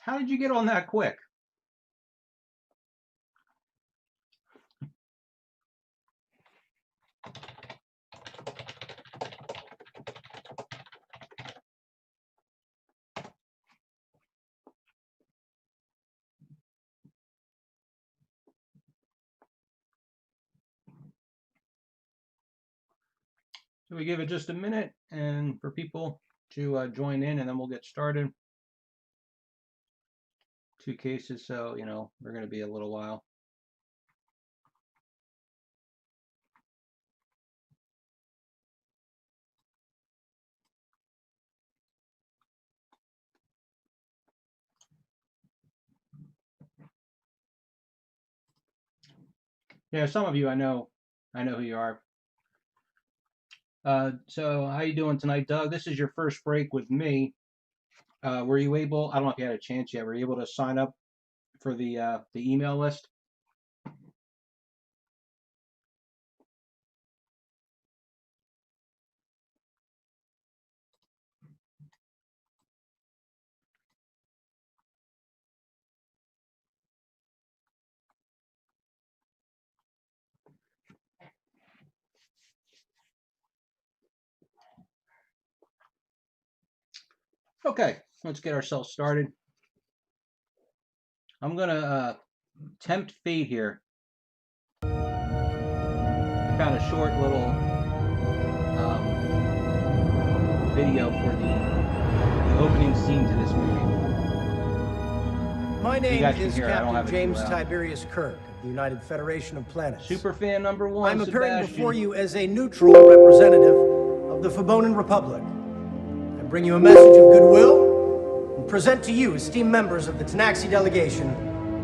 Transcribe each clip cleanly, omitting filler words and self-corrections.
How did you get on that quick? So we give it just a minute and for people to join in, and then we'll get started. 2 cases, so we're going to be a little while. Yeah, some of you I know who you are. So how you doing tonight, Doug? This is your first break with me. Were you able? I don't know if you had a chance yet. Were you able to sign up for the email list? Okay, let's get ourselves started. I'm gonna tempt fate here. I found a short little video for the opening scene to this movie. My name is Captain James Tiberius Kirk of the United Federation of Planets. Superfan number 1. I'm appearing before you as a neutral representative of the Fobonan Republic. I bring you a message of goodwill and present to you, esteemed members of the Tanaxi delegation,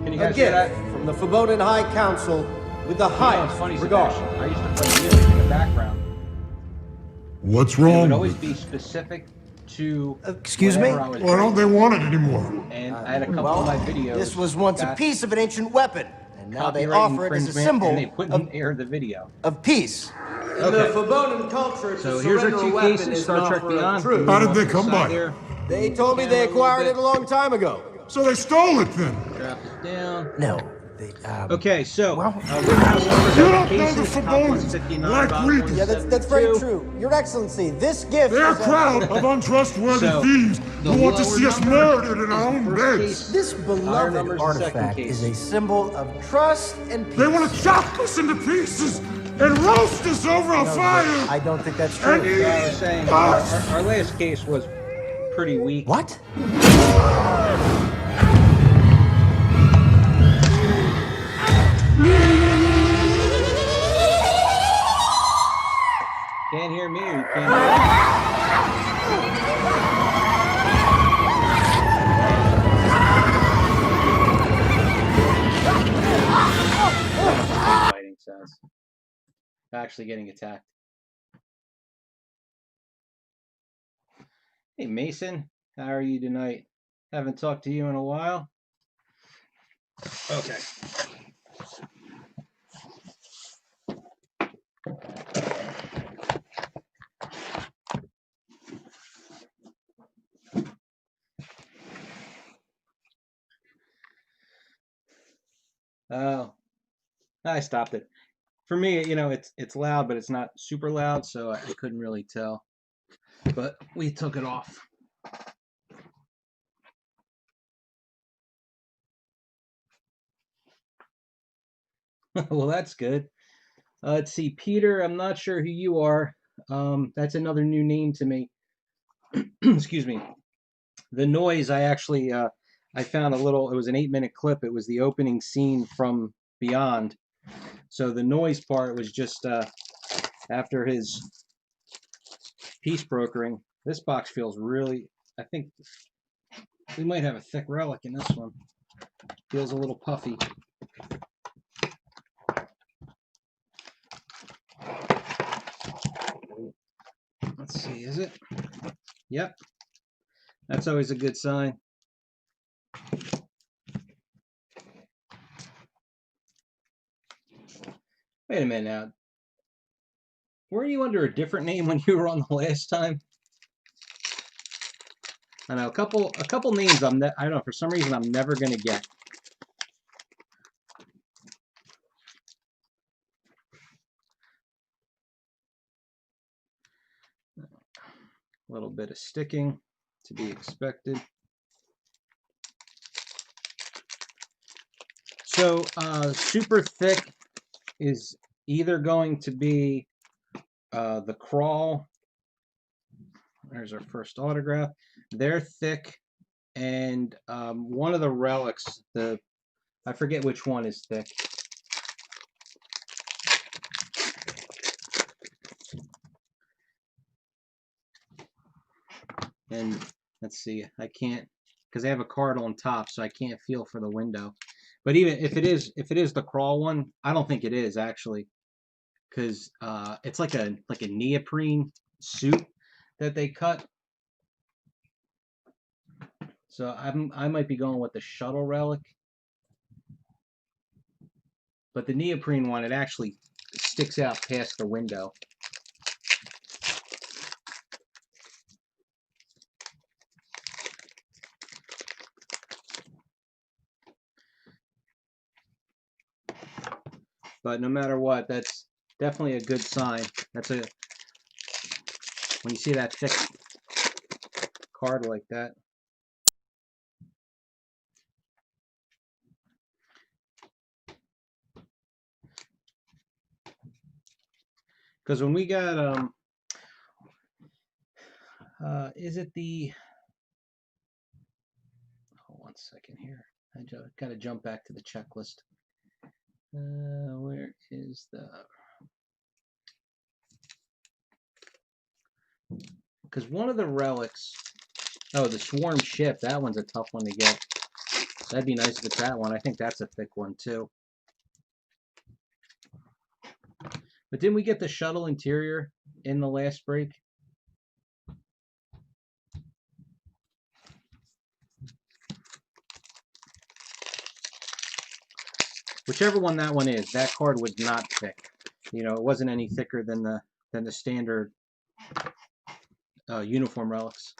a gift from the Fobonan High Council with the highest regard. I used to play music in the background. What's wrong? It would always be specific to excuse me? Why don't they want it anymore? And I had a couple of my videos. This was once a piece of an ancient weapon, and now they offer it as a symbol and they couldn't air the video. Of peace. Okay. In the Fobonan culture, so here's our 2 cases, Star Trek Beyond. How did they come by? They told me they acquired it a long time ago. So they stole it then? Drop it down. No. Okay, so you don't know the Fobonan like we do. Yeah, that's very true. Your Excellency, this gift They're a crowd of untrustworthy thieves who want to see us murdered in our own beds. This beloved artifact is a symbol of trust and peace. They want to chop us into pieces and roast us over a fire. I don't think that's true. I was saying, our last case was pretty weak. What? Can't hear me, or you can't hear fighting sounds. Actually getting attacked. Hey Mason, how are you tonight? Haven't talked to you in a while. Okay. Oh, I stopped it. For me, it's loud, but it's not super loud, so I couldn't really tell. But we took it off. Well, that's good. Let's see, Peter, I'm not sure who you are. That's another new name to me. Excuse me. The noise, I actually, I found a little, it was an 8-minute clip. It was the opening scene from Beyond. So the noise part was just after his peace brokering. This box feels really, I think we might have a thick relic in this one. Feels a little puffy. Let's see, is it? Yep. That's always a good sign. Wait a minute now. Were you under a different name when you were on the last time? I know a couple names I don't know, for some reason I'm never gonna get. A little bit of sticking to be expected. So super thick is either going to be the Crawl. There's our first autograph. They're thick, and one of the Relics, I forget which one is thick. And let's see, I can't, because they have a card on top, so I can't feel for the window. But even if it is the Crawl one, I don't think it is actually, because it's like a neoprene suit that they cut. So I might be going with the Shuttle Relic. But the neoprene one, it actually sticks out past the window. But no matter what, that's definitely a good sign. When you see that thick card like that. Because when we got is it the, hold one second here. I got to jump back to the checklist. Where is the, because one of the Relics, oh, the Swarm Ship, that one's a tough one to get. That'd be nice if it's that one. I think that's a thick one too. But didn't we get the Shuttle interior in the last break? Whichever one that one is, that card was not thick. You know, it wasn't any thicker than the standard uniform Relics.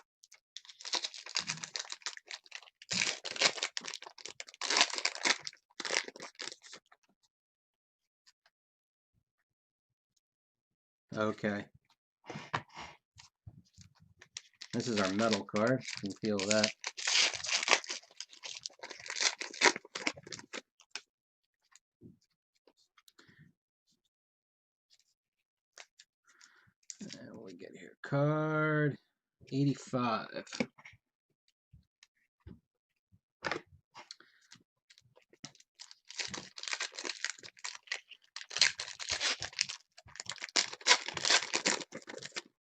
Okay. This is our metal card. You can feel that. And we get here card 85.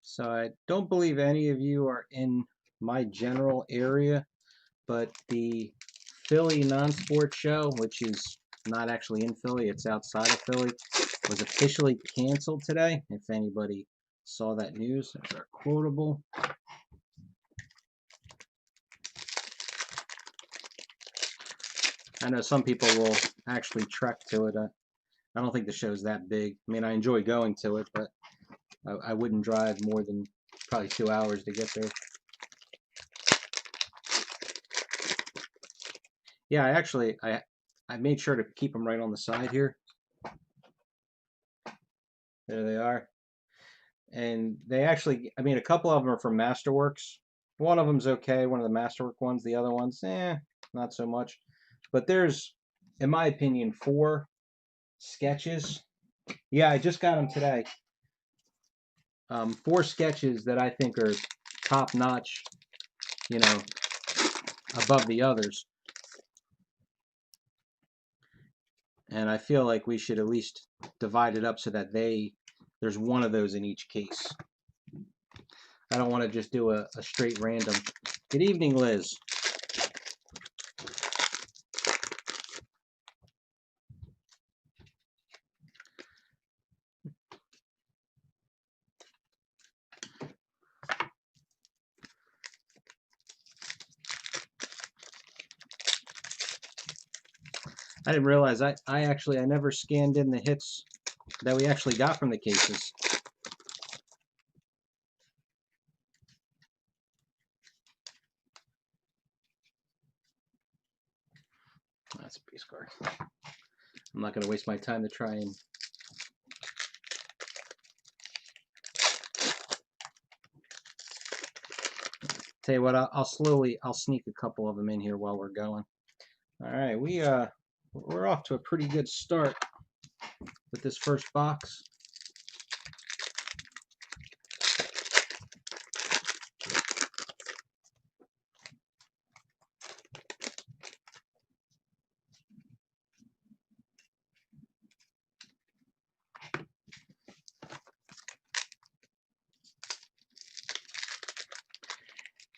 So I don't believe any of you are in my general area, but the Philly non-sport show, which is not actually in Philly, it's outside of Philly, was officially canceled today. If anybody saw that news, there's our quotable. I know some people will actually trek to it. I don't think the show's that big. I mean, I enjoy going to it, but I wouldn't drive more than probably 2 hours to get there. Yeah, I made sure to keep them right on the side here. There they are. And they actually, I mean, a couple of them are from Masterworks. One of them's okay, one of the Masterwork ones. The other one's, not so much. But there's, in my opinion, 4 sketches. Yeah, I just got them today. 4 sketches that I think are top notch, you know, above the others. And I feel like we should at least divide it up so that there's one of those in each case. I don't want to just do a straight random. Good evening, Liz. I didn't realize I never scanned in the hits that we actually got from the cases. space card. I'm not going to waste my time to try and... Tell you what, I'll sneak a couple of them in here while we're going. All right, we're off to a pretty good start with this first box.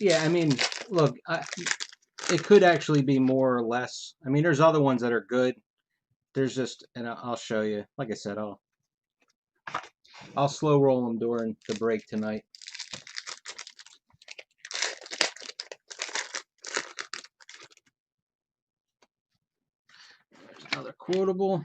Yeah, I mean, look, it could actually be more or less. I mean, there's other ones that are good. There's just, and I'll show you. Like I said, I'll slow roll them during the break tonight. There's another quotable.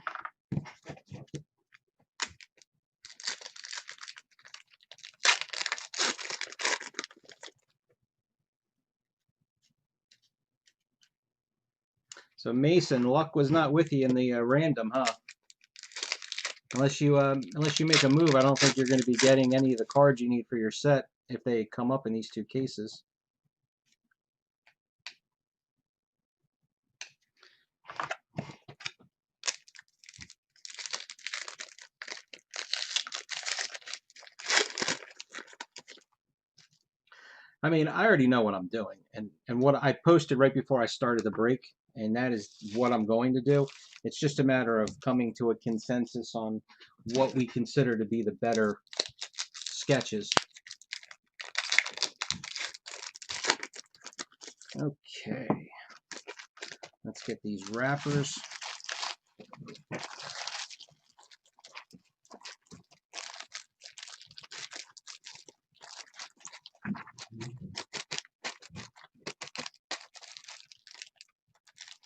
So Mason, luck was not with you in the random, huh? Unless you make a move, I don't think you're going to be getting any of the cards you need for your set if they come up in these two cases. I mean, I already know what I'm doing, and what I posted right before I started the break, and that is what I'm going to do. It's just a matter of coming to a consensus on what we consider to be the better sketches. Okay, let's get these wrappers.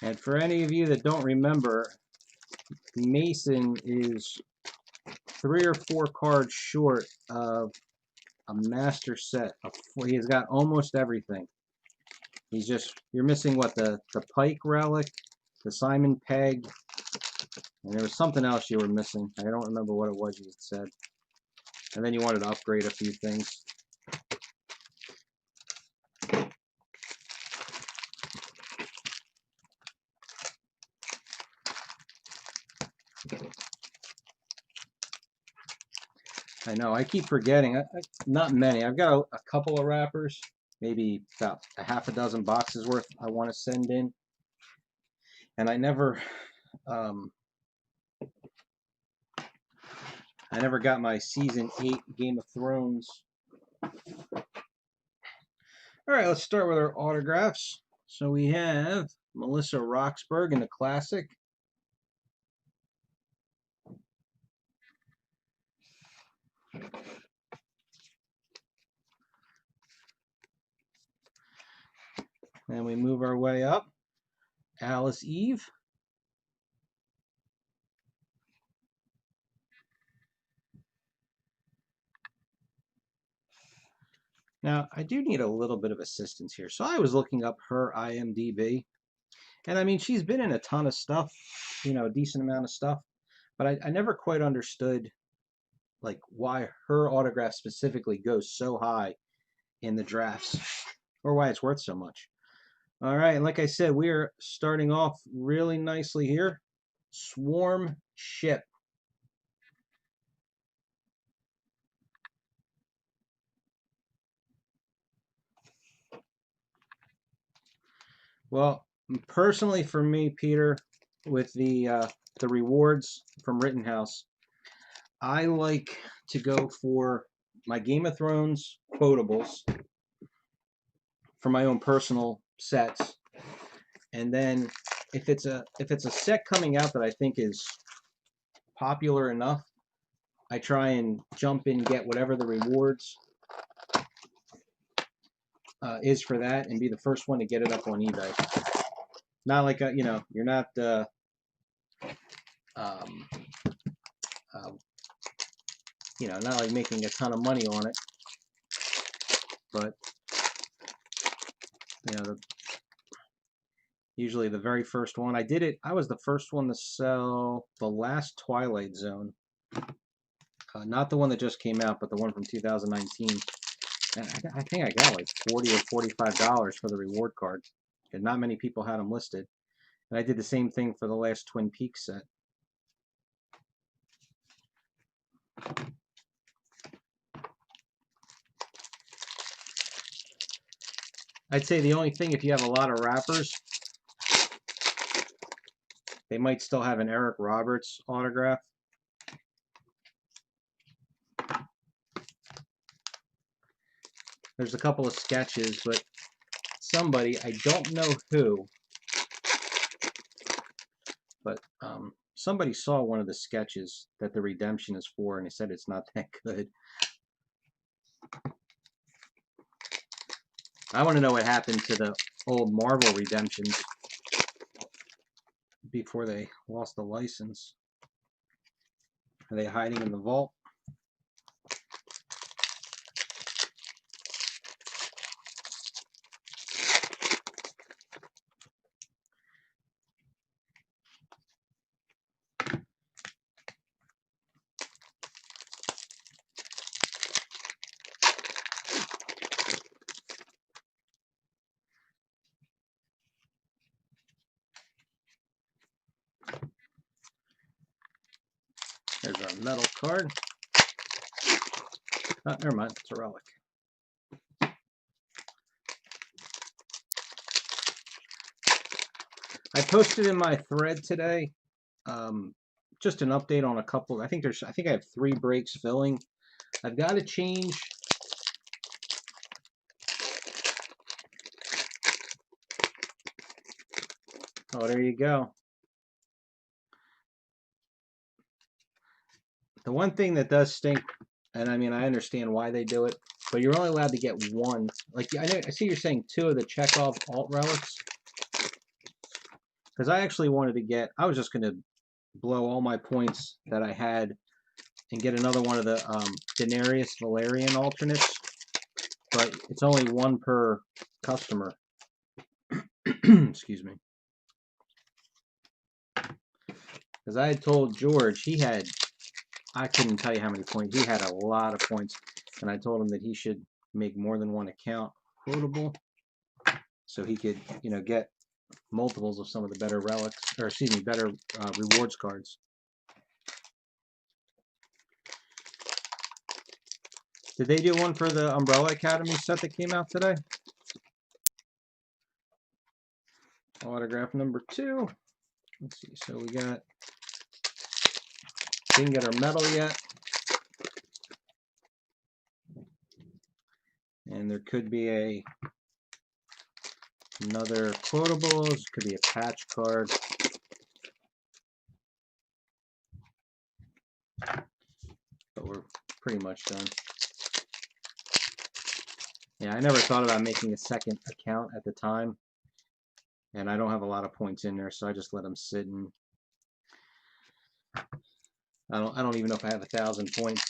And for any of you that don't remember, Mason is 3 or 4 cards short of a master set. He's got almost everything. He's just, you're missing what, the Pike Relic, the Simon Pegg, and there was something else you were missing. I don't remember what it was you said. And then you wanted to upgrade a few things. I know, I keep forgetting. Not many. I've got a couple of wrappers, maybe about a half a dozen boxes worth I want to send in. And I never got my Season 8 Game of Thrones. All right, let's start with our autographs. So we have Melissa Roxburgh in the Classic. And we move our way up. Alice Eve. Now, I do need a little bit of assistance here. So I was looking up her IMDb. And I mean, she's been in a ton of stuff, you know, a decent amount of stuff. But I never quite understood, like, why her autograph specifically goes so high in the drafts, or why it's worth so much. All right, and like I said, we are starting off really nicely here. Swarm Ship. Well, personally for me, Peter, with the rewards from Rittenhouse, I like to go for my Game of Thrones quotables for my own personal sets, and then if it's a set coming out that I think is popular enough, I try and jump in and get whatever the rewards is for that, and be the first one to get it up on eBay. Not like you know, you're not you know, not like making a ton of money on it, but you know, Usually the very first one. I was the first one to sell the last Twilight Zone. Not the one that just came out, but the one from 2019. And I think I got like $40 or $45 for the reward card. And not many people had them listed. And I did the same thing for the last Twin Peaks set. I'd say the only thing, if you have a lot of wrappers, they might still have an Eric Roberts autograph. There's a couple of sketches, but somebody, I don't know who, but somebody saw one of the sketches that the redemption is for, and they said it's not that good. I want to know what happened to the old Marvel redemptions before they lost the license. Are they hiding in the vault? There's our metal card. Oh, never mind, it's a relic. I posted in my thread today just an update on a couple. I think I have 3 breaks filling. I've got to change. Oh, there you go. The one thing that does stink, and I mean, I understand why they do it, but you're only allowed to get 1. Like, I see you're saying 2 of the Chekhov alt relics. Because I actually wanted to get, I was just going to blow all my points that I had and get another one of the Daenerys Valerian alternates. But it's only 1 per customer. Excuse me. Because I had told George he had, I couldn't tell you how many points. He had a lot of points. And I told him that he should make more than 1 account quotable. So he could, you know, get multiples of some of the better relics, or excuse me, better rewards cards. Did they do one for the Umbrella Academy set that came out today? Autograph number 2. Let's see, so we got, didn't get our medal yet. And there could be another quotables, could be a patch card. But we're pretty much done. Yeah, I never thought about making a second account at the time. And I don't have a lot of points in there, so I just let them sit, and I don't even know if I have 1,000 points.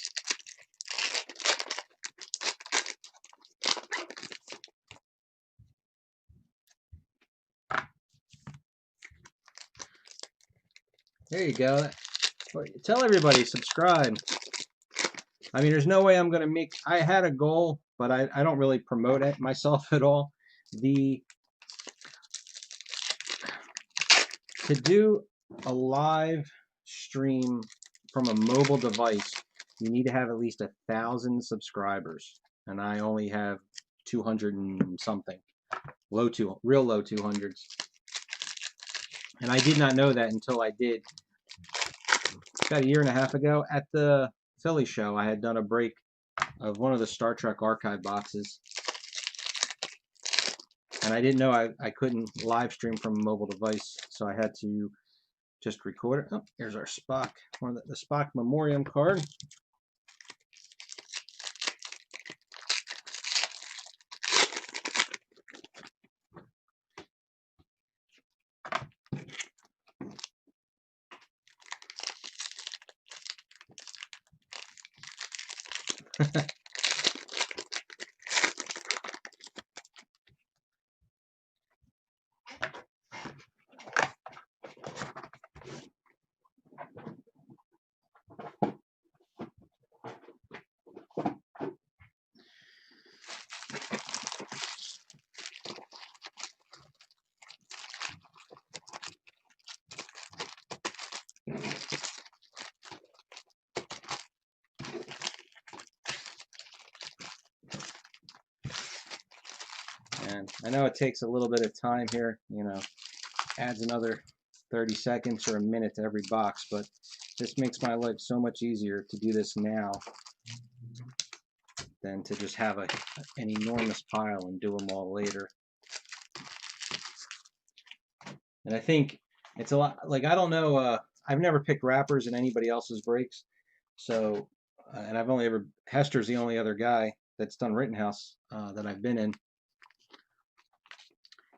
There you go. Tell everybody, subscribe. I mean, there's no way I'm going to make, I had a goal, but I don't really promote it myself at all. To do a live stream from a mobile device, you need to have at least 1,000 subscribers. And I only have 200 and something. Real low 200s. And I did not know that until I did. About a year and a half ago at the Philly show, I had done a break of one of the Star Trek archive boxes. And I didn't know I couldn't live stream from a mobile device, so I had to just record it. Oh, here's our Spock, one of the Spock Memoriam card. And I know it takes a little bit of time here, you know, adds another 30 seconds or a minute to every box, but this makes my life so much easier to do this now than to just have an enormous pile and do them all later. And I think it's a lot, like, I don't know, I've never picked wrappers in anybody else's breaks, so, and I've only ever, Hester's the only other guy that's done Rittenhouse that I've been in.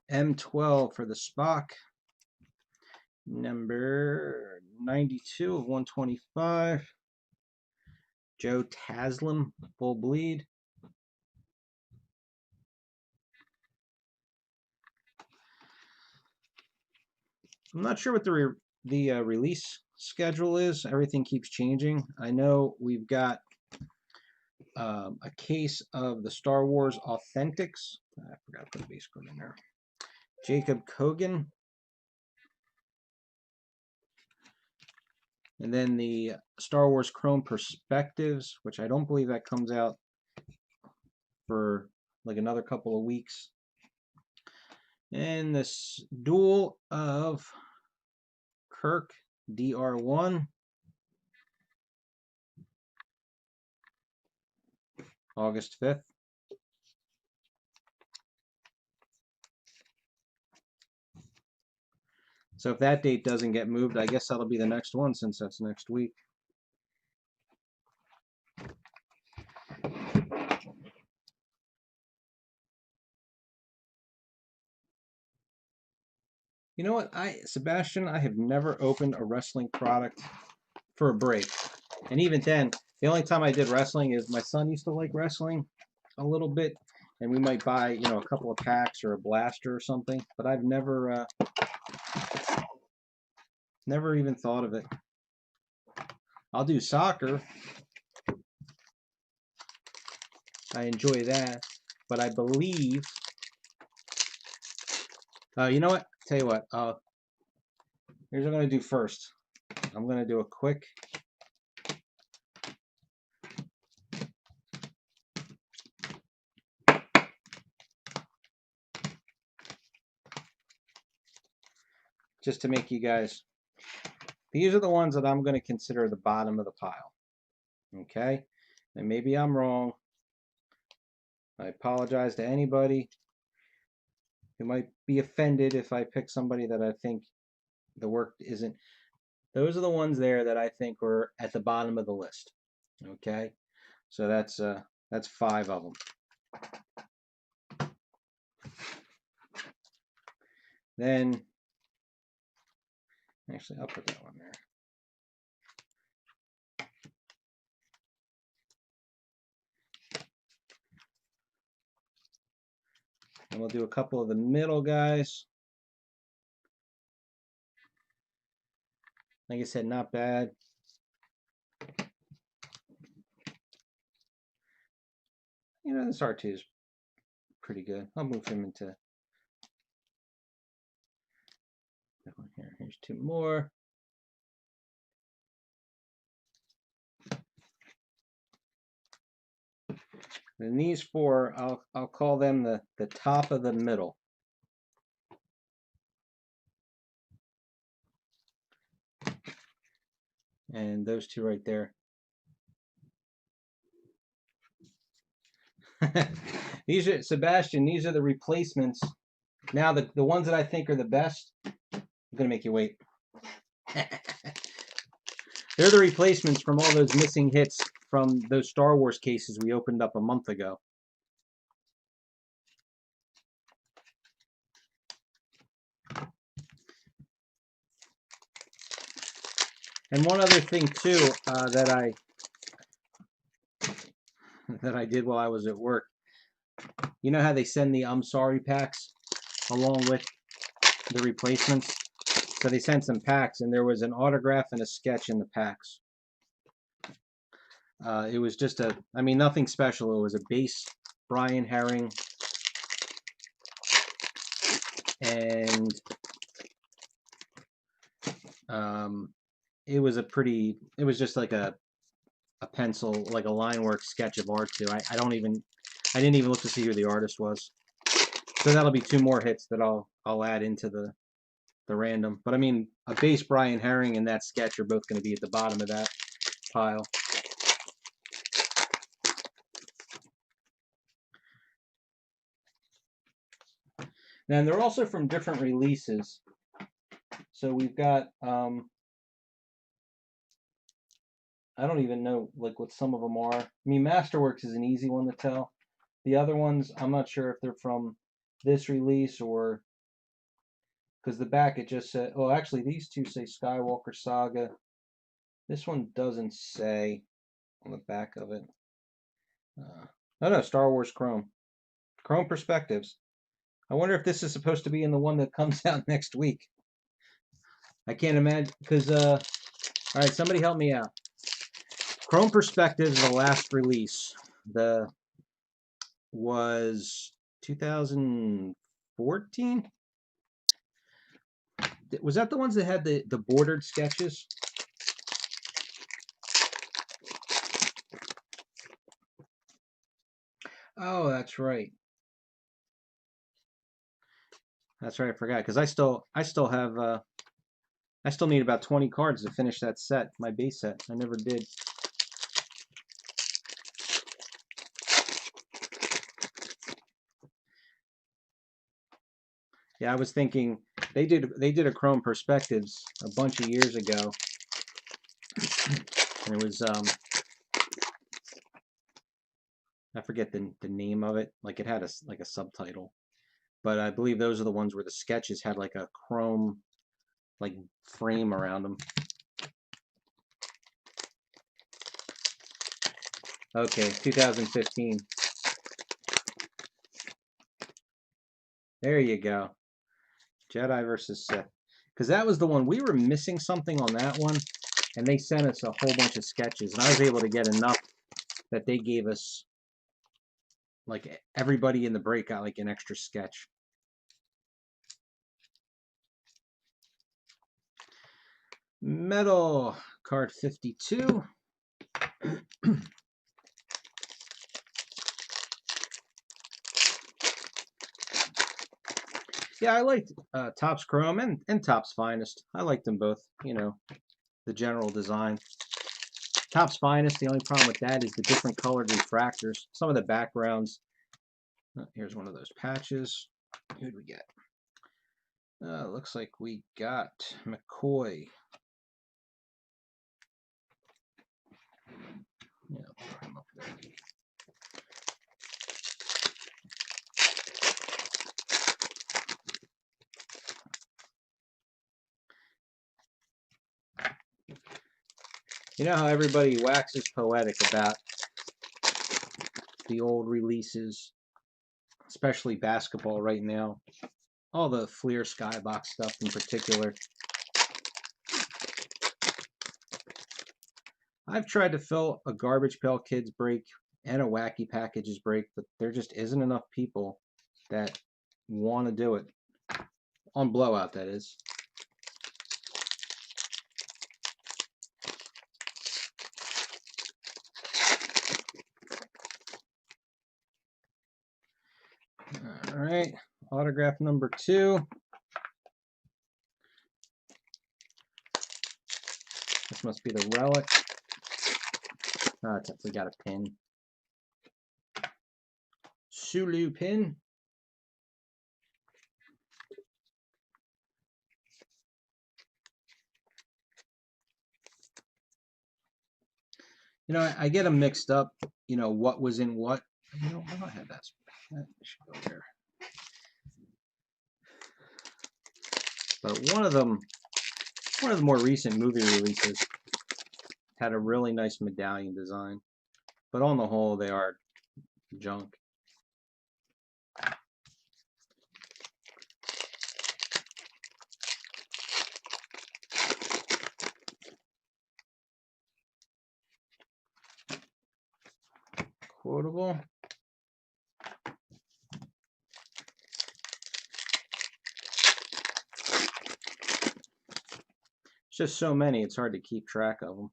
M12 for the Spock, number 92 of 125. Joe Taslim, full bleed. I'm not sure what the release schedule is. Everything keeps changing. I know we've got a case of the Star Wars Authentics. I forgot to put the base code in there. Jacob Kogan. And then the Star Wars Chrome Perspectives, which I don't believe that comes out for like another couple of weeks. And this duel of Kirk DR1. August 5th. So if that date doesn't get moved, I guess that'll be the next one since that's next week. You know what, Sebastian, I have never opened a wrestling product for a break. And even then, the only time I did wrestling is my son used to like wrestling a little bit, and we might buy, you know, a couple of packs or a blaster or something, but I've never never even thought of it. I'll do soccer. I enjoy that, but I believe, you know what? Tell you what, here's what I'm going to do first. I'm going to do a quick just to make you guys, these are the ones that I'm going to consider the bottom of the pile. Okay? And maybe I'm wrong. I apologize to anybody who might be offended if I pick somebody that I think the work isn't. Those are the ones there that I think were at the bottom of the list. Okay? So that's 5 of them. Then, actually, I'll put that one there. And we'll do a couple of the middle guys. Like I said, not bad. You know, this R2 is pretty good. I'll move him into that one here. Here's 2 more. And these 4, I'll call them the top of the middle. And those 2 right there. These are, Sebastian, these are the replacements. Now the ones that I think are the best, I'm gonna make you wait. They're the replacements from all those missing hits from those Star Wars cases we opened up a month ago. And one other thing too that I did while I was at work. You know how they send the I'm sorry packs along with the replacements? So they sent some packs, and there was an autograph and a sketch in the packs. It was just I mean, nothing special. It was a base Brian Herring, and it was just like a pencil, like a line work sketch of R2. I didn't even look to see who the artist was. So that'll be 2 more hits that I'll add into the random. But I mean, a base Brian Herring and that sketch are both going to be at the bottom of that pile. And they're also from different releases. So we've got, I don't even know like what some of them are. I mean, Masterworks is an easy one to tell. The other ones, I'm not sure if they're from this release or, because the back it just said, oh, actually these two say Skywalker Saga. This one doesn't say on the back of it. Oh no, Star Wars Chrome. Chrome Perspectives. I wonder if this is supposed to be in the one that comes out next week. I can't imagine, because, all right, somebody help me out. Chrome Perspectives, the last release, was 2014? Was that the ones that had the bordered sketches? Oh, that's right. That's right, I forgot, because I still have I still need about 20 cards to finish that set, my base set. I never did. Yeah, I was thinking they did a Chrome Perspectives a bunch of years ago. And it was I forget the name of it. Like it had a subtitle. But I believe those are the ones where the sketches had like a chrome like frame around them. Okay, 2015. There you go. Jedi versus Sith. Because that was the one, we were missing something on that one, and they sent us a whole bunch of sketches, and I was able to get enough that they gave us, like, everybody in the break got like an extra sketch. Metal card 52. Yeah, I liked Topps Chrome and Topps Finest. I liked them both, you know, the general design. Topps Finest, the only problem with that is the different colored refractors. Some of the backgrounds. Here's one of those patches. Who'd we get? Looks like we got McCoy. Yeah, throw him up there. You know how everybody waxes poetic about the old releases, especially basketball right now. All the Fleer Skybox stuff in particular. I've tried to fill a Garbage Pail Kids break and a Wacky Packages break, but there just isn't enough people that want to do it. On Blowout, that is. All right, autograph number 2. This must be the Relic. Oh, we got a pin. Sulu pin. You know, I get them mixed up, you know, what was in what. You know, I had that. That should go there. But one of the more recent movie releases had a really nice medallion design. But on the whole, they are junk. Quotable. It's just so many, it's hard to keep track of them.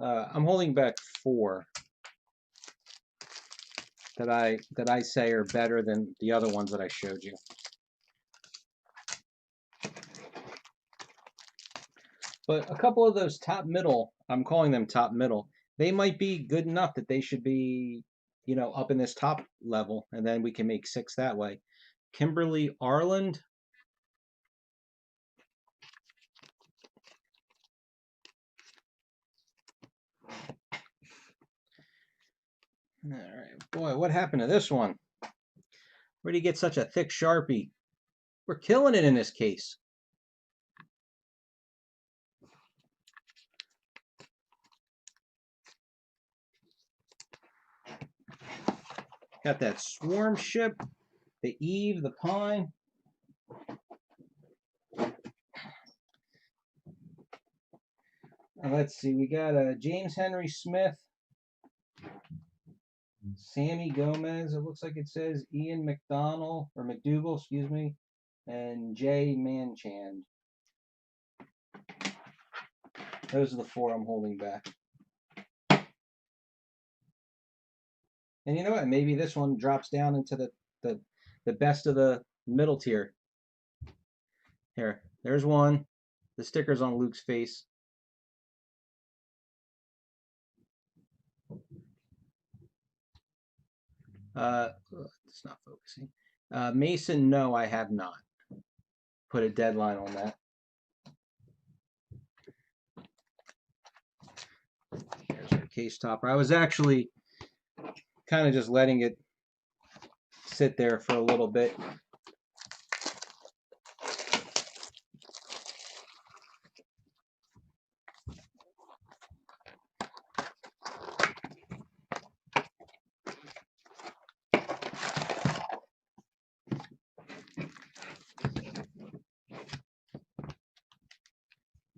I'm holding back 4 that I say are better than the other ones that I showed you. But a couple of those top middle, I'm calling them top middle, they might be good enough that they should be, you know, up in this top level, and then we can make 6 that way. Kimberly Arland. All right, boy, what happened to this one? Where do you get such a thick Sharpie? We're killing it in this case. Got that swarm ship, the Eve, the Pine. Let's see, we got James Henry Smith, Sammy Gomez, it looks like it says, Ian McDonald, or McDougal, excuse me, and Jay Manchand. Those are the 4 I'm holding back. And you know what? Maybe this one drops down into the best of the middle tier. Here, there's one. The sticker's on Luke's face. It's not focusing. Mason, no, I have not put a deadline on that. Here's our case topper. I was actually kind of just letting it sit there for a little bit.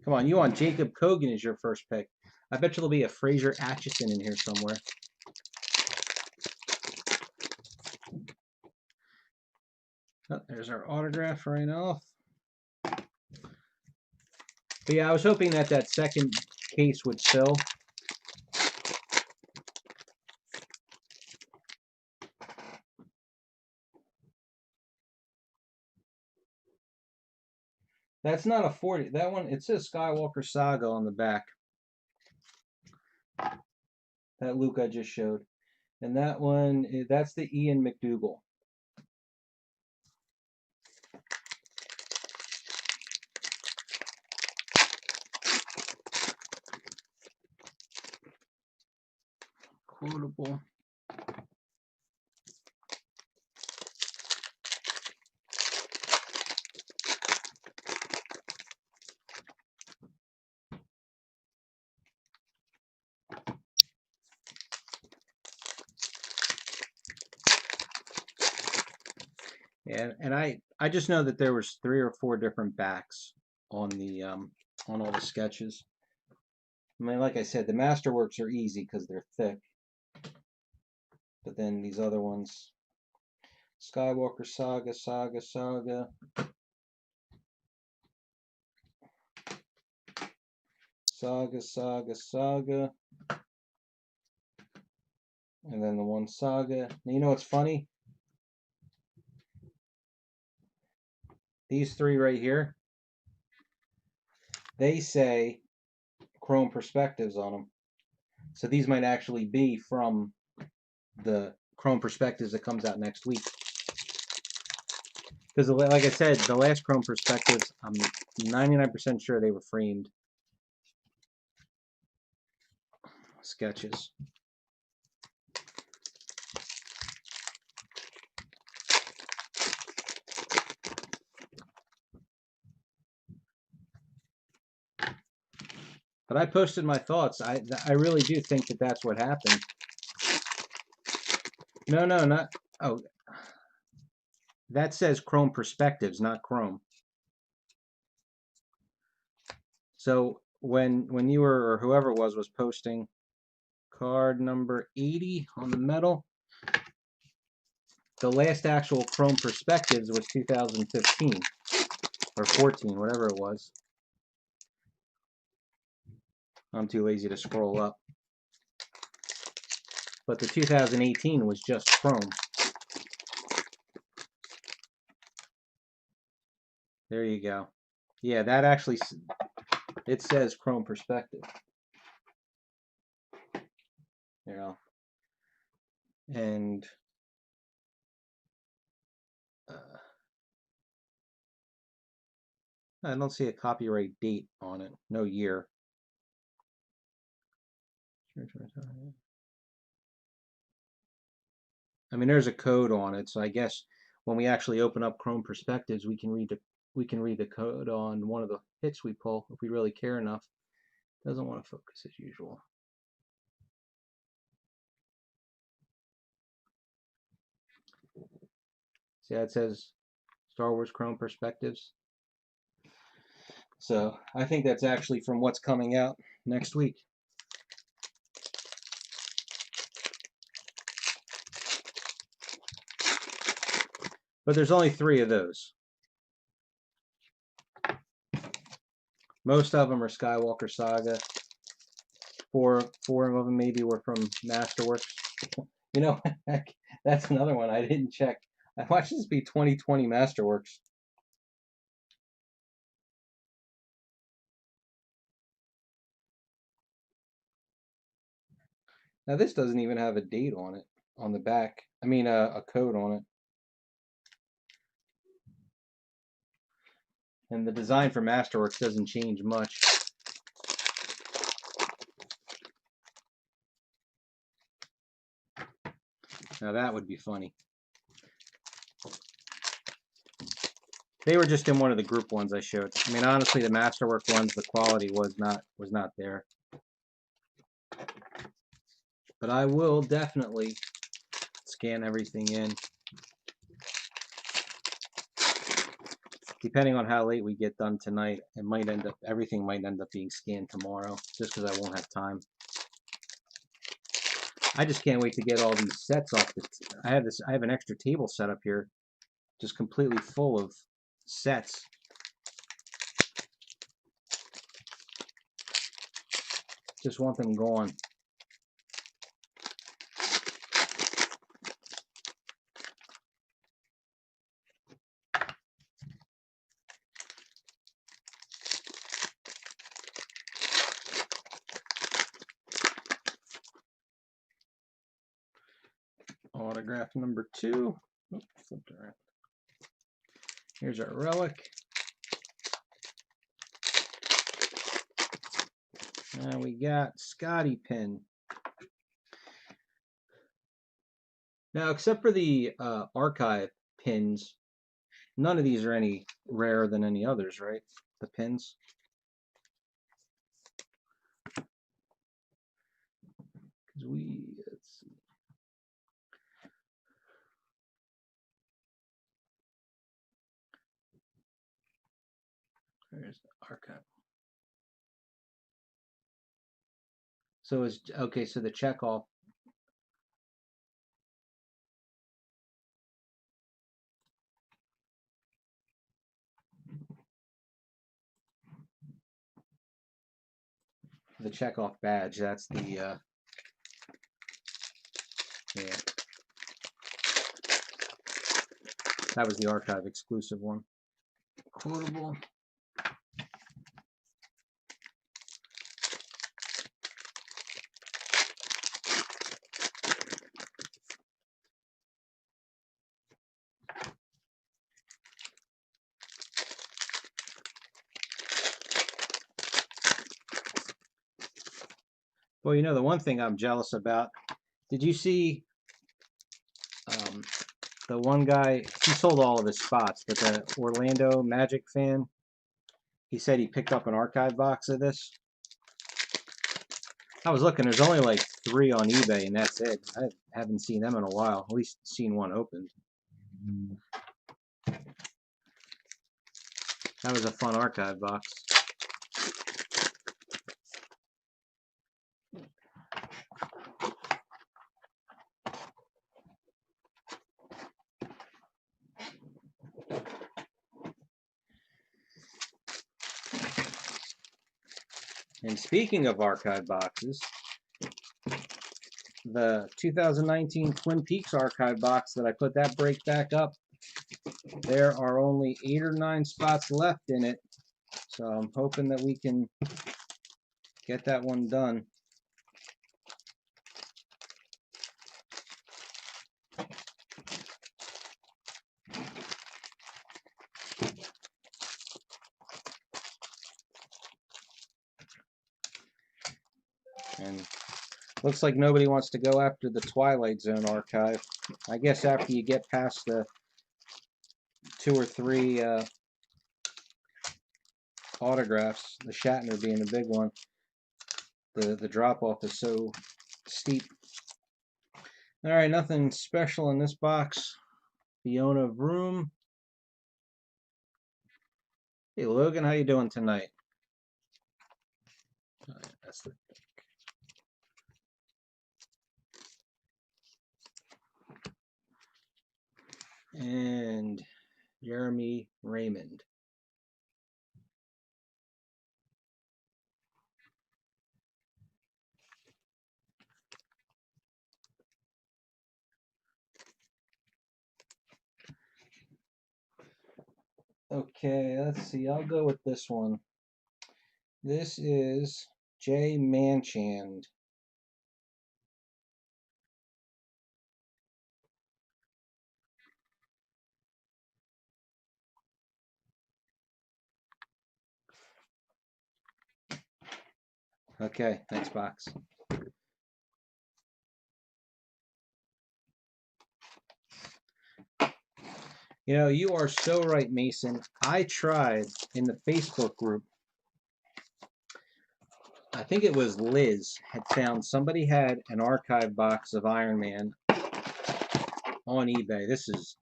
Come on, you want Jacob Kogan as your first pick. I bet you there'll be a Fraser Atchison in here somewhere. Oh, there's our autograph right off. But yeah, I was hoping that that second case would fill. That's not a 40. That one, it says Skywalker Saga on the back. That Luke I just showed. And that one, that's the Ian McDougal. Quotable. And I just know that there was 3 or 4 different backs on the on all the sketches. I mean, like I said, the masterworks are easy because they're thick. But then these other ones, Skywalker Saga, Saga, Saga. Saga, Saga, Saga. And then the one Saga. Now, you know what's funny? These 3 right here, they say Chrome Perspectives on them. So these might actually be from the Chrome Perspectives that comes out next week. Because, like I said, the last Chrome Perspectives, I'm 99% sure they were framed sketches. But I posted my thoughts. I really do think that that's what happened. No, not. Oh, that says Chrome Perspectives, not Chrome. So when you were, or whoever it was posting card number 80 on the metal, the last actual Chrome Perspectives was 2015 or 14, whatever it was. I'm too lazy to scroll up. But the 2018 was just Chrome. There you go. Yeah, that actually, it says Chrome Perspective. You know, and I don't see a copyright date on it. No year. I mean, there's a code on it, so I guess when we actually open up Chrome Perspectives, we can read the code on one of the hits we pull if we really care enough. Doesn't want to focus as usual. See how it says Star Wars Chrome Perspectives? So I think that's actually from what's coming out next week. But there's only 3 of those. Most of them are Skywalker Saga. Four of them maybe were from Masterworks. You know, that's another one I didn't check. I watched this be 2020 Masterworks. Now this doesn't even have a date on it on the back. I mean a code on it. And the design for Masterworks doesn't change much. Now that would be funny. They were just in one of the group ones I showed. I mean, honestly, the Masterwork ones, the quality was not there. But I will definitely scan everything in. Depending on how late we get done tonight, everything might end up being scanned tomorrow, just because I won't have time. I just can't wait to get all these sets off. I have an extra table set up here, just completely full of sets. Just want them gone. Autograph number 2. Oops, flipped around. Here's our Relic. And we got Scotty pin. Now, except for the archive pins, none of these are any rarer than any others, right? The pins. Because let's see. There's the archive. So okay, so the checkoff. The checkoff badge, that's the yeah. That was the archive exclusive one. Quotable. Well, you know, the one thing I'm jealous about, did you see the one guy, he sold all of his spots, but the Orlando Magic fan, he said he picked up an archive box of this. I was looking, there's only like 3 on eBay, and that's it. I haven't seen them in a while, at least seen one opened. That was a fun archive box. And speaking of archive boxes, the 2019 Twin Peaks archive box that I put that break back up, there are only 8 or 9 spots left in it. So I'm hoping that we can get that one done. And looks like nobody wants to go after the Twilight Zone archive. I guess after you get past the 2 or 3 autographs, the Shatner being the big one, the drop-off is so steep. Alright, nothing special in this box. Fiona Vroom. Hey Logan, how you doing tonight? Oh, yeah, that's the and Jeremy Raymond. Okay, let's see. I'll go with this one. This is Jay Manchand. Okay, thanks, box. You know, you are so right, Mason. I tried in the Facebook group. I think it was Liz had found somebody had an archive box of Iron Man on eBay. This is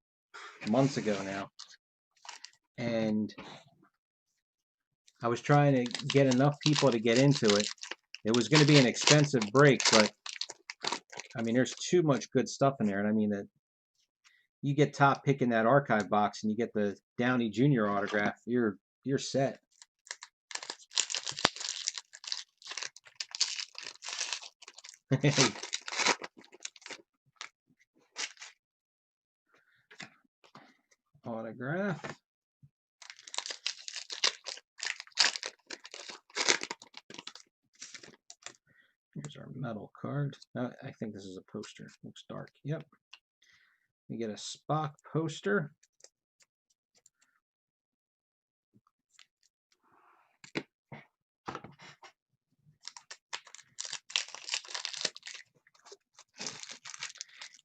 months ago now. And I was trying to get enough people to get into it. It was going to be an expensive break, but I mean, there's too much good stuff in there. And I mean, that you get top pick in that archive box and you get the Downey Jr. autograph, you're set. Autograph. Here's our metal card. I think this is a poster. Looks dark. Yep. We get a Spock poster.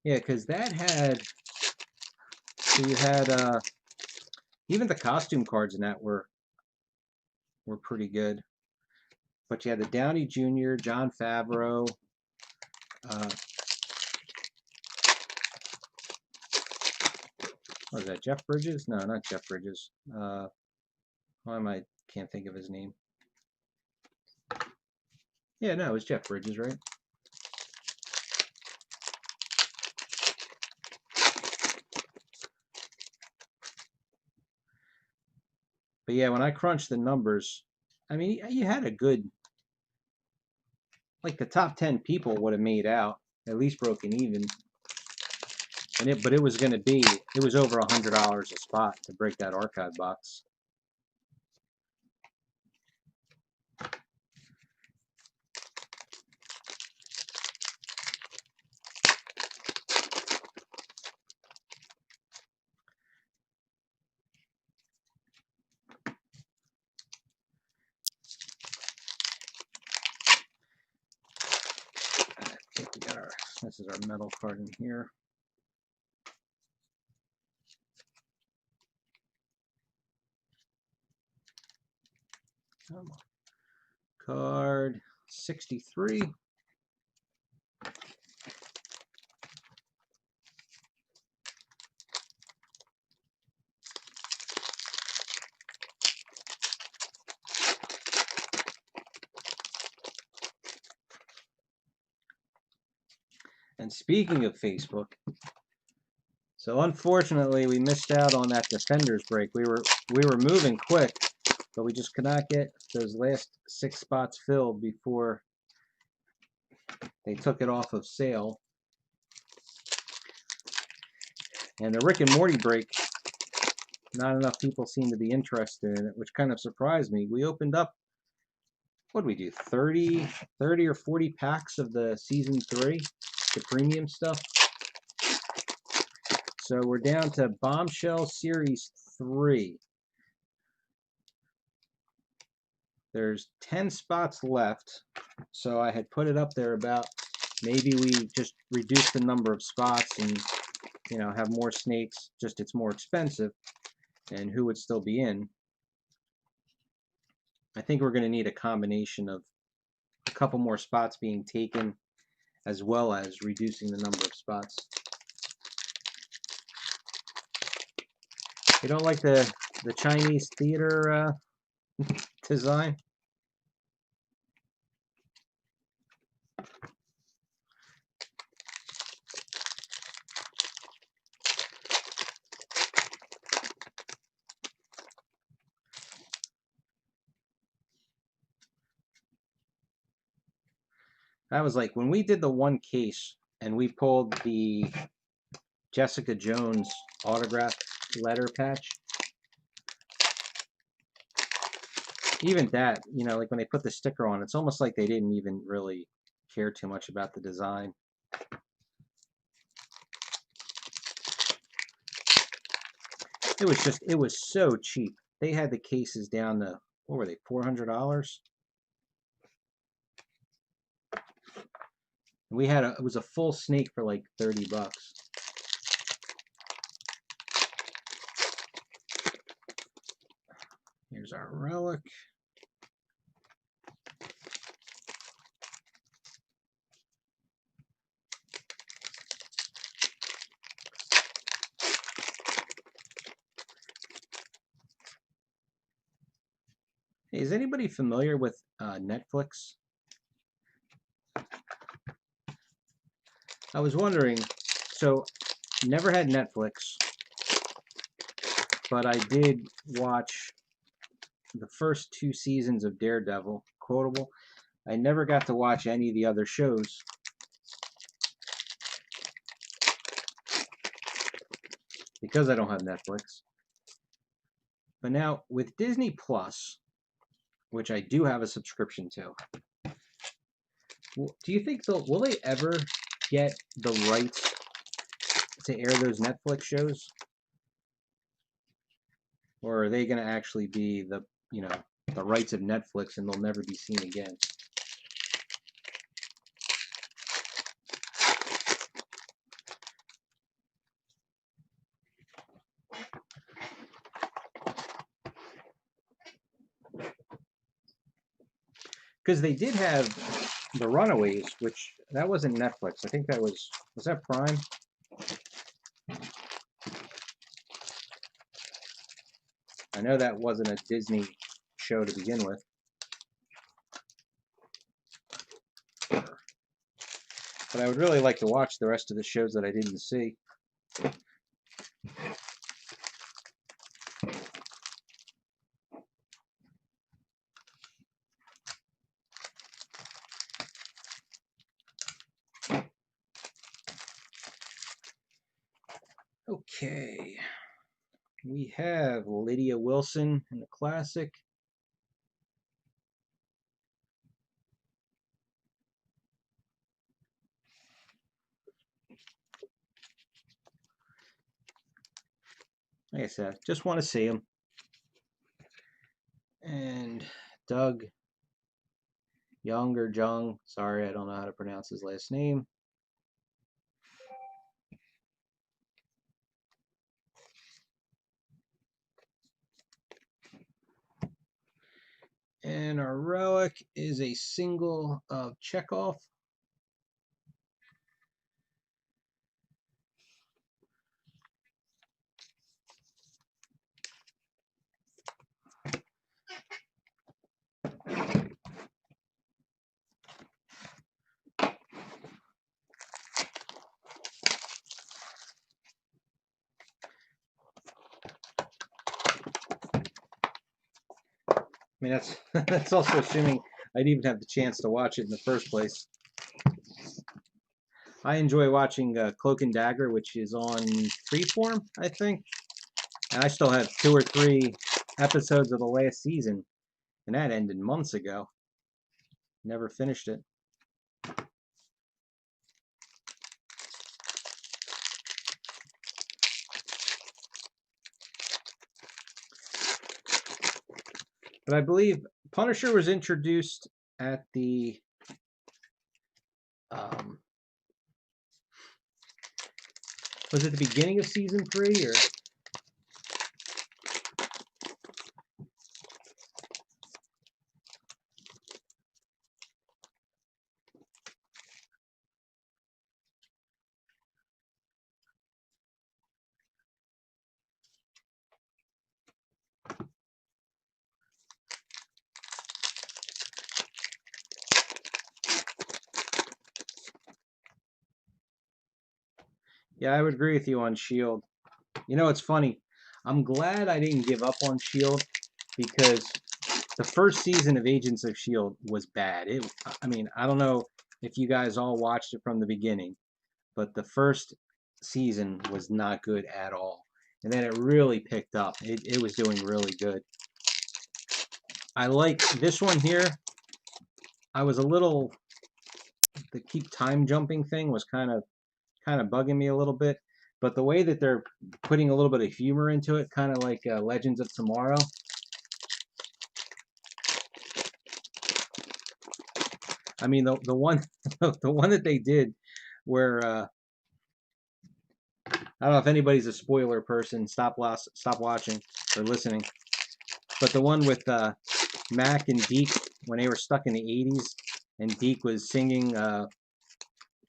Yeah, because that had, so you had even the costume cards in that were pretty good. But you had the Downey Jr., Jon Favreau, what was that, Jeff Bridges? No, not Jeff Bridges. Can't think of his name. Yeah, no, it was Jeff Bridges, right? But yeah, when I crunched the numbers, I mean, you had a good, like the top 10 people would have made out, at least broken even. But it was going to be, it was over $100 a spot to break that archive box. This is our metal card in here. Card 63. And speaking of Facebook, so unfortunately we missed out on that Defenders break. We were moving quick, but we just could not get those last 6 spots filled before they took it off of sale. And the Rick and Morty break, not enough people seem to be interested in it, which kind of surprised me. We opened up, what did we do, 30 or 40 packs of the season 3, the premium stuff. So we're down to Bombshell Series 3. There's 10 spots left, so I had put it up there about maybe we just reduce the number of spots and, you know, have more snakes, just it's more expensive, and who would still be in. I think we're going to need a combination of a couple more spots being taken as well as reducing the number of spots. You don't like the Chinese theater design? That was like when we did the one case and we pulled the Jessica Jones autograph letter patch. Even that, you know, like when they put the sticker on, it's almost like they didn't even really care too much about the design. It was so cheap. They had the cases down to, what were they, $400? We had it was a full snake for like 30 bucks. Here's our Relic. Hey, is anybody familiar with Netflix? I was wondering, so never had Netflix, but I did watch the first 2 seasons of Daredevil, quotable. I never got to watch any of the other shows. Because I don't have Netflix. But now with Disney Plus, which I do have a subscription to, do you think will they ever get the rights to air those Netflix shows? Or are they going to actually be the, you know, the rights of Netflix and they'll never be seen again? Because they did have The Runaways, which that wasn't Netflix. I think that was that Prime? I know that wasn't a Disney show to begin with. But I would really like to watch the rest of the shows that I didn't see. Okay. We have Lydia Wilson in the Classic. Like I said, just want to see him. And Doug Young or Jung, sorry, I don't know how to pronounce his last name. And our Relic is a single of Chekhov. mean, that's that's also assuming I'd even have the chance to watch it in the first place. I enjoy watching Cloak and Dagger, which is on Freeform, I think. And I still have 2 or 3 episodes of the last season, and that ended months ago. Never finished it. But I believe Punisher was introduced at the was it the beginning of season 3 or? Yeah, I would agree with you on S.H.I.E.L.D. You know, it's funny. I'm glad I didn't give up on S.H.I.E.L.D. because the first season of Agents of S.H.I.E.L.D. was bad. I mean, I don't know if you guys all watched it from the beginning, but the first season was not good at all. And then it really picked up. It was doing really good. I like this one here. I was a little, the keep time jumping thing was kind of bugging me a little bit. But the way that they're putting a little bit of humor into it, kind of like Legends of Tomorrow. I mean, the one the one that they did where I don't know if anybody's a spoiler person. Stop watching or listening. But the one with Mac and Deke when they were stuck in the 80s, and Deke was singing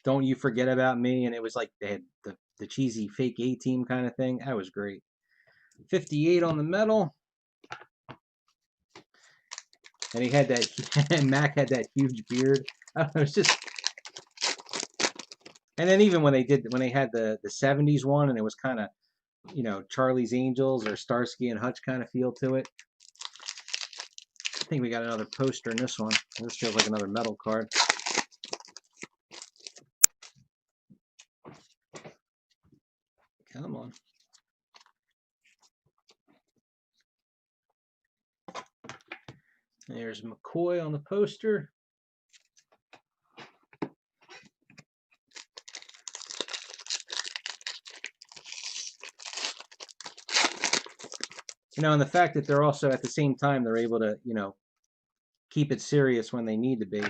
"Don't You Forget About Me," and it was like they had the cheesy fake A-Team kind of thing. That was great. 58 on the medal. And he had that, and Mac had that huge beard. It was just, and then even when they had the 70s one, and it was kind of, you know, Charlie's Angels or Starsky and Hutch kind of feel to it. I think we got another poster in this one. This feels like another metal card. Come on. There's McCoy on the poster. You know, and the fact that they're also at the same time they're able to, you know, keep it serious when they need to be.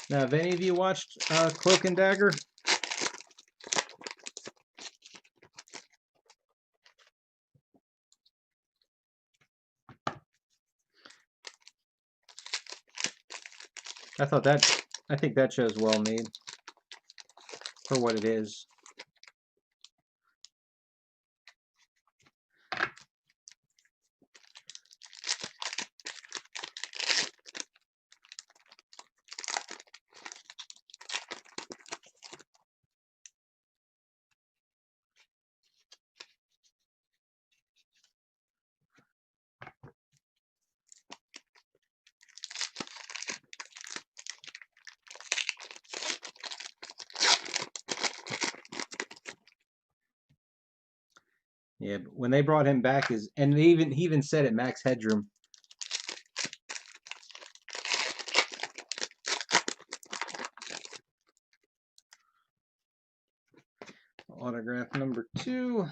Now, have any of you watched Cloak and Dagger? I think that show's well made for what it is. Yeah, but when they brought him back, and he even said it, Max Headroom. Autograph number 2.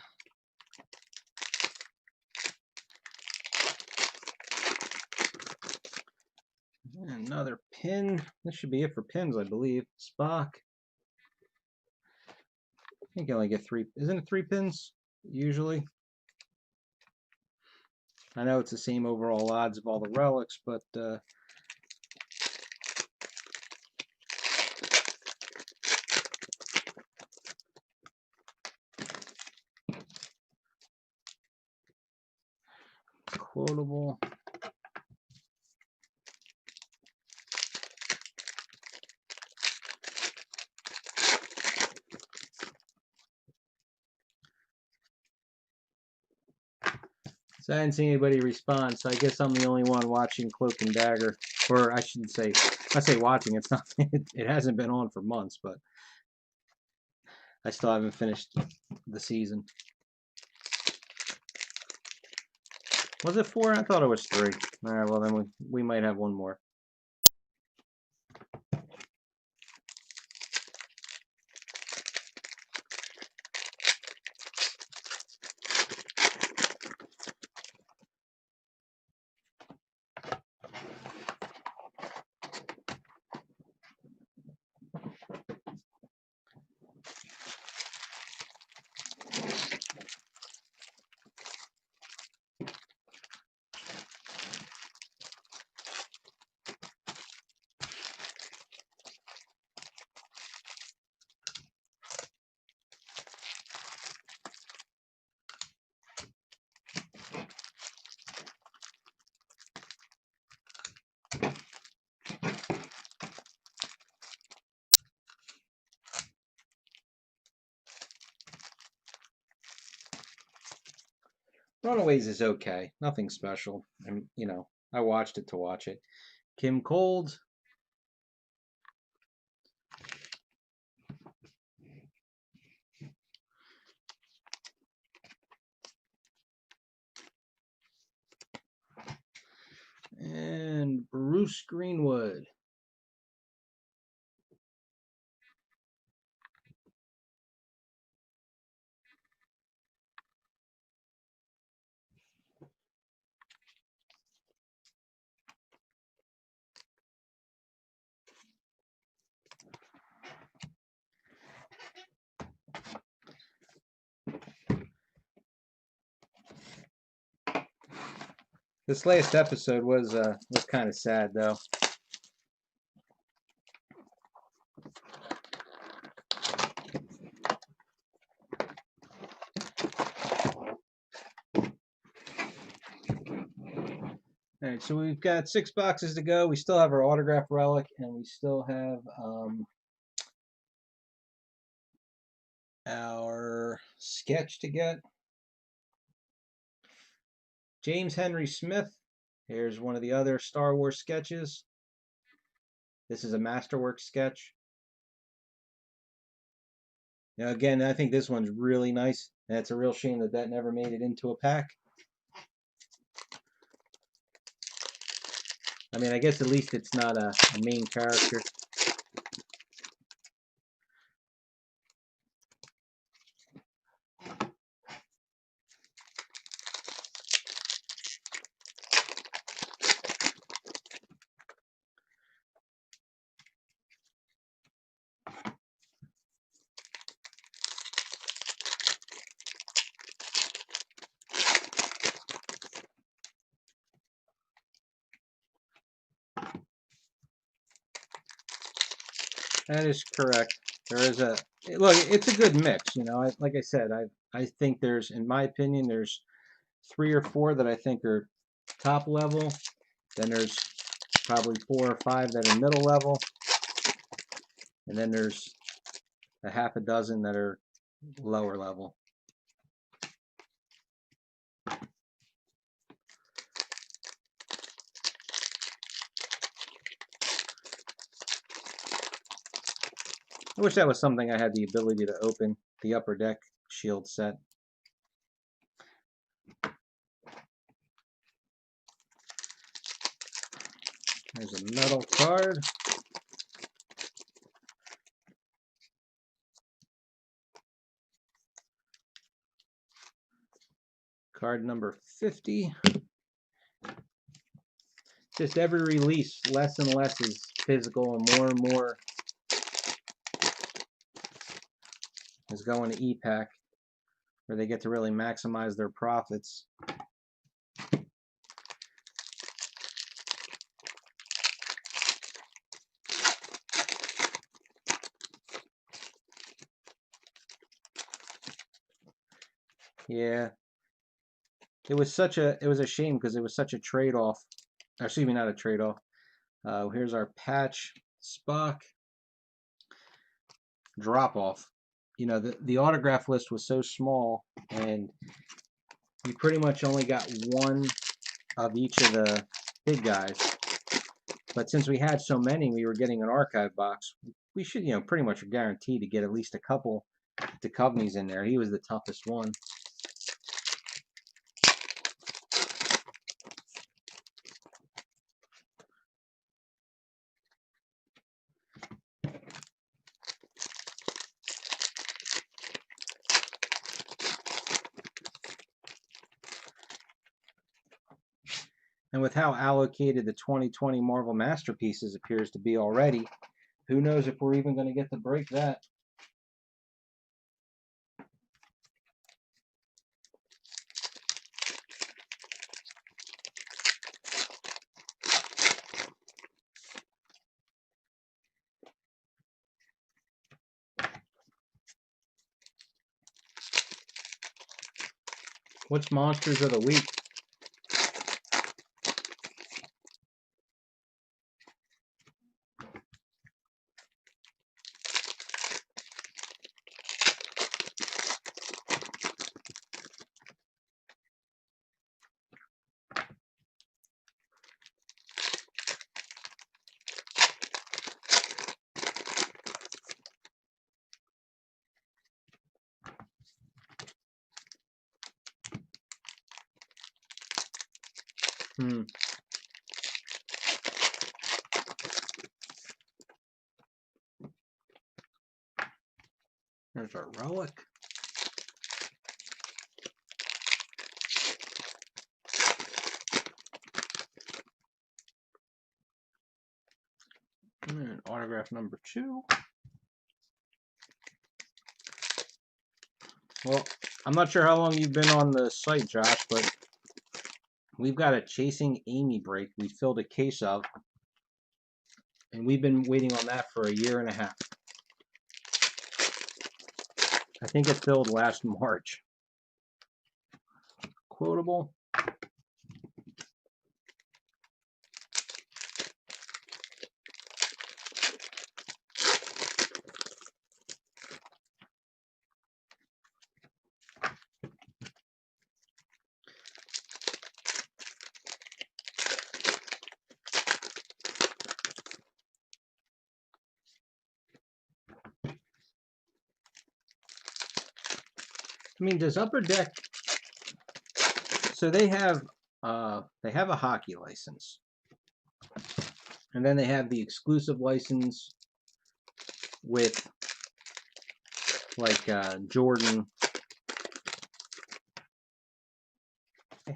And another pin. This should be it for pins, I believe. Spock. I think you only get 3. Isn't it 3 pins usually? I know it's the same overall odds of all the relics, but quotable. So I didn't see anybody respond, so I guess I'm the only one watching Cloak and Dagger. Or I shouldn't say, I say watching, it's not, it hasn't been on for months, but I still haven't finished the season. Was it 4? I thought it was 3. Alright, well then we might have one more. Runaways is okay. Nothing special. And, you know, I watched it to watch it. Kim Cold. And Bruce Greenwood. This last episode was kind of sad though. All right, so we've got 6 boxes to go. We still have our autograph relic, and we still have our sketch to get. James Henry Smith. Here's one of the other Star Wars sketches. This is a Masterwork sketch. Now, again, I think this one's really nice, and it's a real shame that that never made it into a pack. I mean, I guess at least it's not a main character. That is correct. There is a look. It's a good mix, you know. Like I said, I think there's, in my opinion, there's 3 or 4 that I think are top level. Then there's probably 4 or 5 that are middle level, and then there's a half a dozen that are lower level. I wish that was something I had the ability to open, the Upper Deck shield set. There's a metal card. Card number 50. Just every release, less and less is physical and more is going to e-pack, where they get to really maximize their profits. Yeah. It was a shame because it was such a trade-off. Excuse me, not a trade-off. Here's our patch Spock drop-off. You know, the autograph list was so small, and you pretty much only got one of each of the big guys. But since we had so many, we were getting an archive box. We should, pretty much guaranteed to get at least a couple Duchovnys in there. He was the toughest one. And with how allocated the 2020 Marvel Masterpieces appears to be already, who knows if we're even going to get to break that. What's Monsters of the Week? There's our Relic. And autograph number 2. Well, I'm not sure how long you've been on the site, Josh, but we've got a Chasing Amy break we filled a case of, and we've been waiting on that for a year and a half. I think it filled last March. Quotable. I mean, does Upper Deck? So they have a hockey license, and then they have the exclusive license with like Jordan.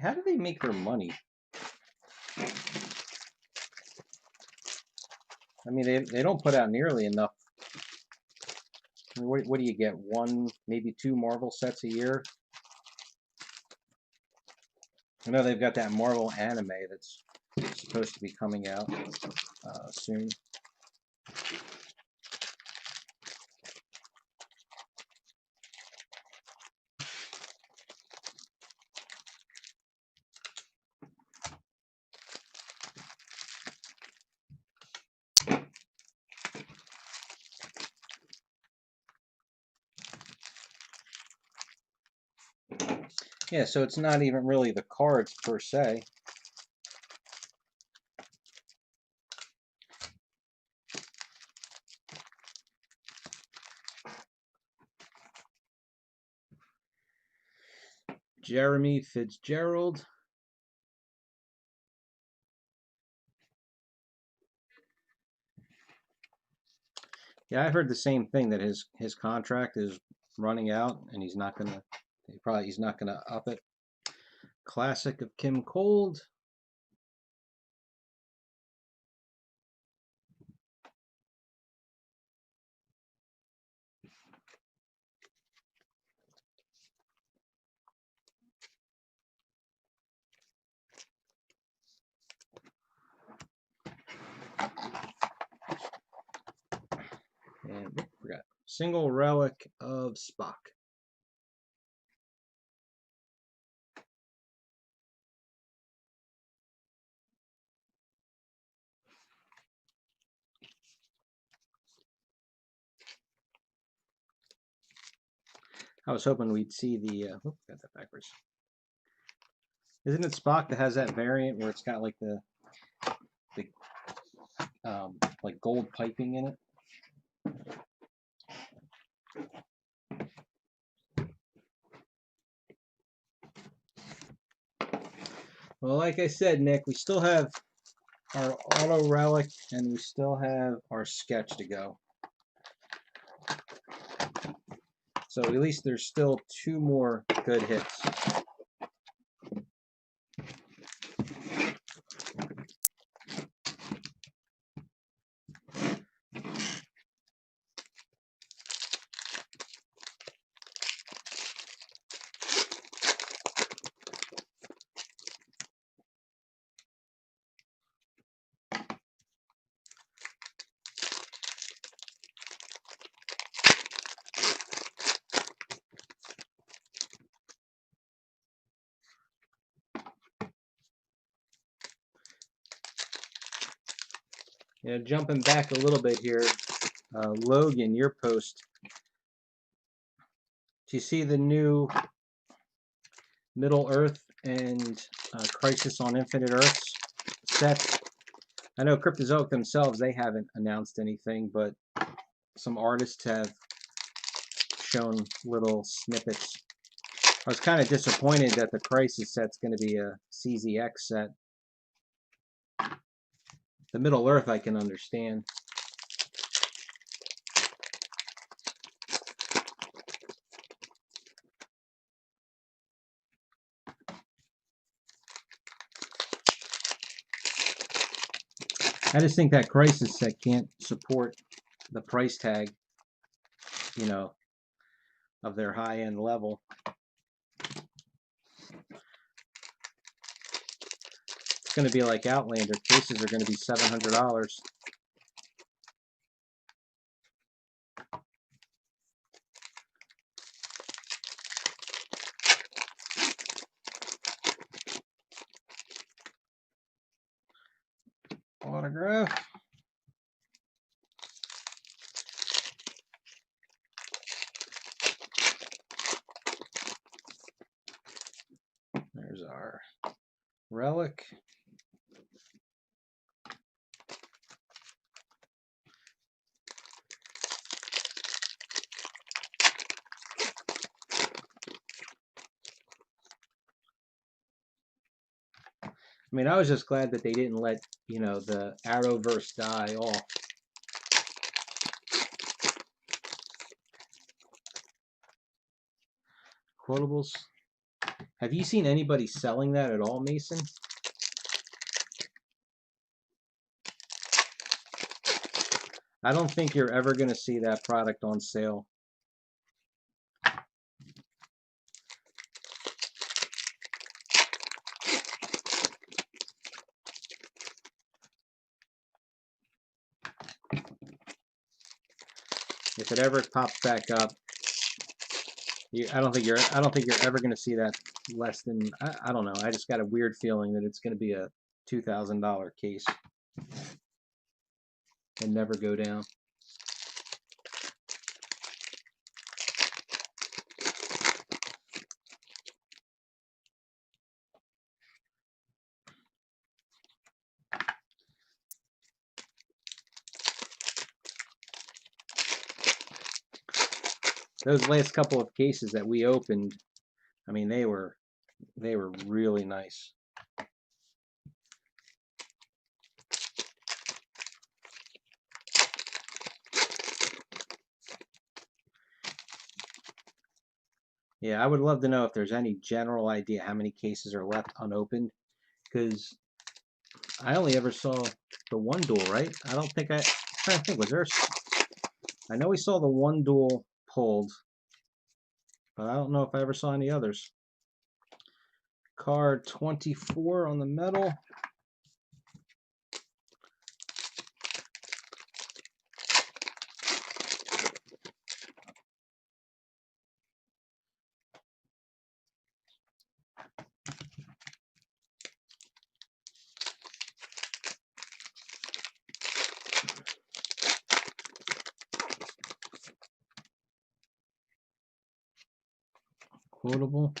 How do they make their money? I mean, they don't put out nearly enough. I mean, what do you get? 1, maybe 2 Marvel sets a year? I know they've got that Marvel anime that's supposed to be coming out soon. Yeah, so it's not even really the cards per se. Jeremy Fitzgerald. Yeah, I heard the same thing, that his contract is running out and he's not gonna up it. Classic of Kim Cold. And forgot. Single relic of Spock. I was hoping we'd see the. Got that backwards. Isn't it Spock that has that variant where it's got like the like gold piping in it? Well, like I said, Nick, we still have our auto relic and we still have our sketch to go. So at least there's still 2 more good hits. Yeah, jumping back a little bit here, Logan, your post. Do you see the new Middle Earth and Crisis on Infinite Earths sets? I know Cryptozoic themselves, they haven't announced anything, but some artists have shown little snippets. I was kind of disappointed that the Crisis set's going to be a CZX set. The Middle Earth I can understand. I just think that Crisis set can't support the price tag, you know, of their high-end level. It's going to be like Outlander. Cases are going to be $700. Autograph. There's our Relic. I mean, I was just glad that they didn't let, you know, the Arrowverse die off. Quotables. Have you seen anybody selling that at all, Mason? I don't think you're ever going to see that product on sale. If it ever pops back up, I don't think you're ever going to see that less than, I don't know. I just got a weird feeling that it's going to be a $2,000 case and never go down. Those last couple of cases that we opened, I mean, they were really nice. Yeah, I would love to know if there's any general idea how many cases are left unopened, because I only ever saw the one duel, right? I don't think I'm trying to think, was there? I know we saw the one duel pulled, but I don't know if I ever saw any others. Card 24 on the metal. quotable.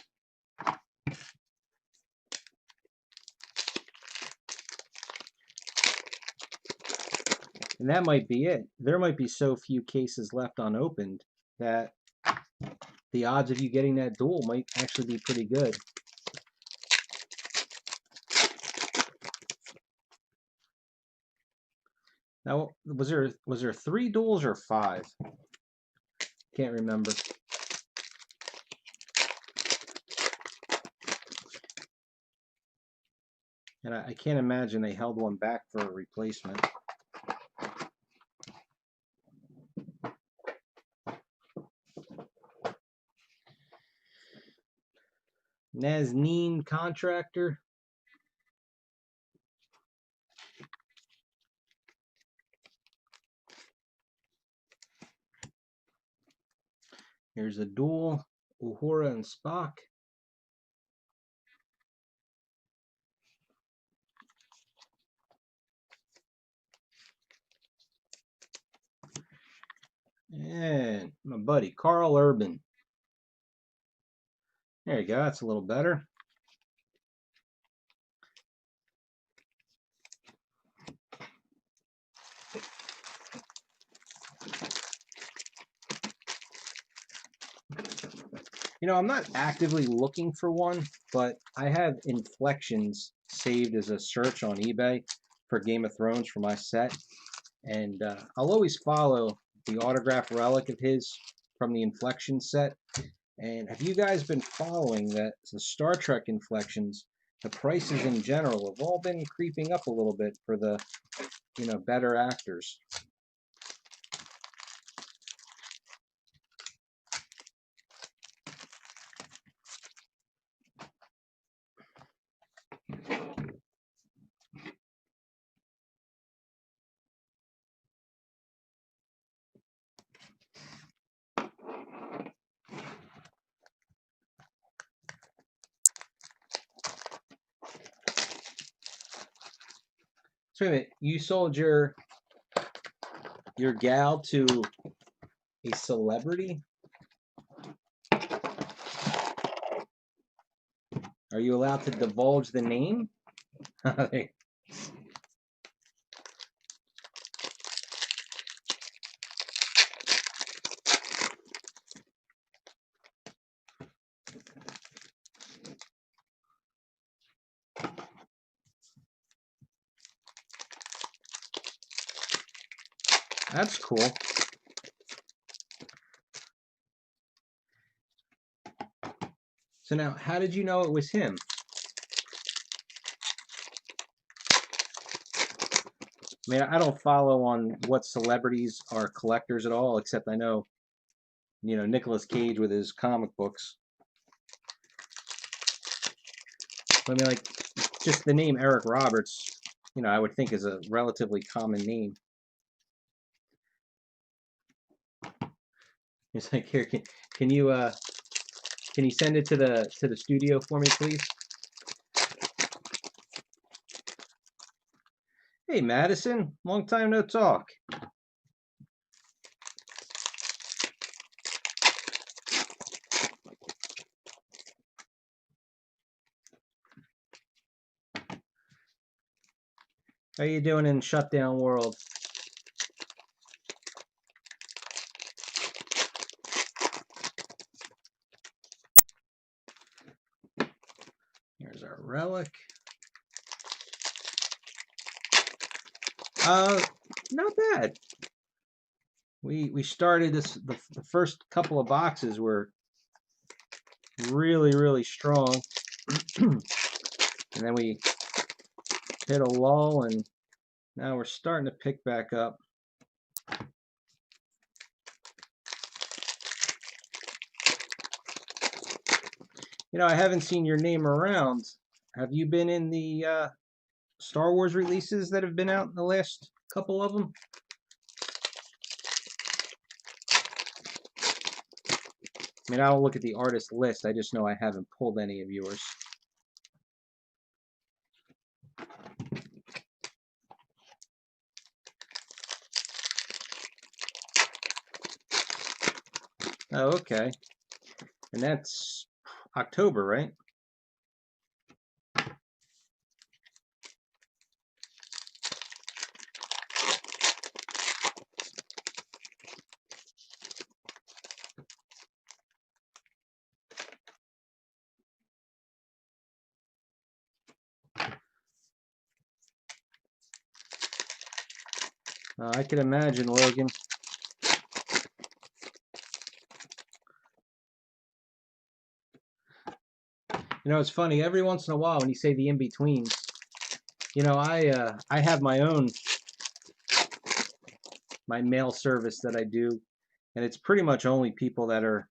And that might be it. There might be so few cases left unopened that the odds of you getting that duel might actually be pretty good. Now, was there 3 duels or 5? Can't remember. And I can't imagine they held one back for a replacement. Nazneen Contractor. Here's a duel, Uhura and Spock. And my buddy, Carl Urban. There you go, that's a little better. You know, I'm not actively looking for one, but I have Inflections saved as a search on eBay for Game of Thrones for my set. And I'll always follow the autograph relic of his from the Inflections set. And have you guys been following that the Star Trek Inflections, the prices in general have all been creeping up a little bit for the, you know, better actors. So wait a minute, you sold your gal to a celebrity? Are you allowed to divulge the name? That's cool. So now, how did you know it was him? I mean, I don't follow on what celebrities are collectors at all, except I know, you know, Nicolas Cage with his comic books. I mean, like, just the name Eric Roberts, you know, I would think is a relatively common name. It's like, here, can you send it to the studio for me, please? Hey, Madison, long time no talk. How you doing in Shutdown World? Here's our relic. Not bad. We started this, the first couple of boxes were really strong. And then we hit a lull, and now we're starting to pick back up. You know, I haven't seen your name around. Have you been in the Star Wars releases that have been out in the last couple of them? I mean, I don't look at the artist list. I just know I haven't pulled any of yours. Oh, okay. And that's October, right? I can imagine, Logan. You know, it's funny. Every once in a while, when you say the in-betweens, you know, I have my mail service that I do, and it's pretty much only people that are,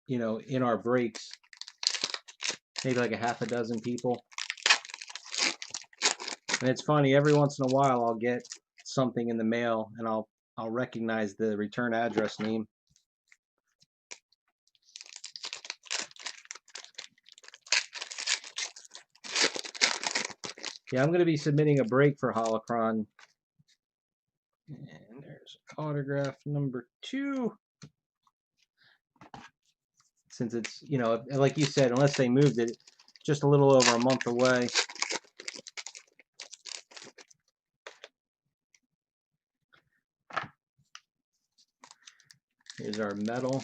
you know, in our breaks. Maybe like a half a dozen people. And it's funny. Every once in a while, I'll get something in the mail, and I'll recognize the return address name. Yeah, I'm going to be submitting a break for Holocron. And there's autograph number 2. Since it's, you know, like you said, unless they moved it, just a little over a month away. Here's our medal.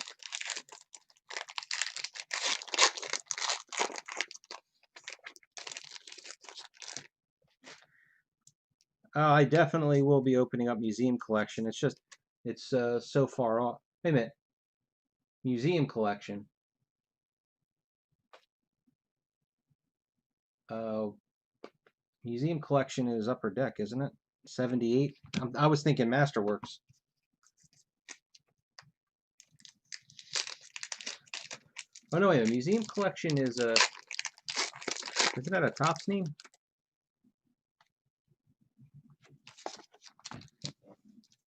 I definitely will be opening up museum collection. It's just, it's so far off. Wait a minute. Museum collection. Museum collection is Upper Deck, isn't it? 78. I was thinking Masterworks. Oh no, wait. A museum collection is a. Isn't that a Topps name?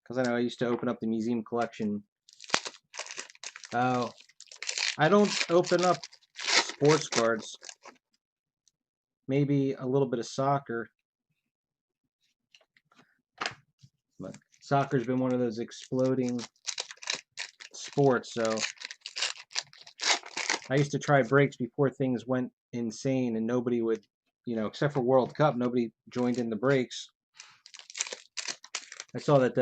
Because I know I used to open up the museum collection. Oh, I don't open up sports cards. Maybe a little bit of soccer. But soccer's been one of those exploding sports, so I used to try breaks before things went insane and nobody would, you know, except for World Cup, nobody joined in the breaks. I saw that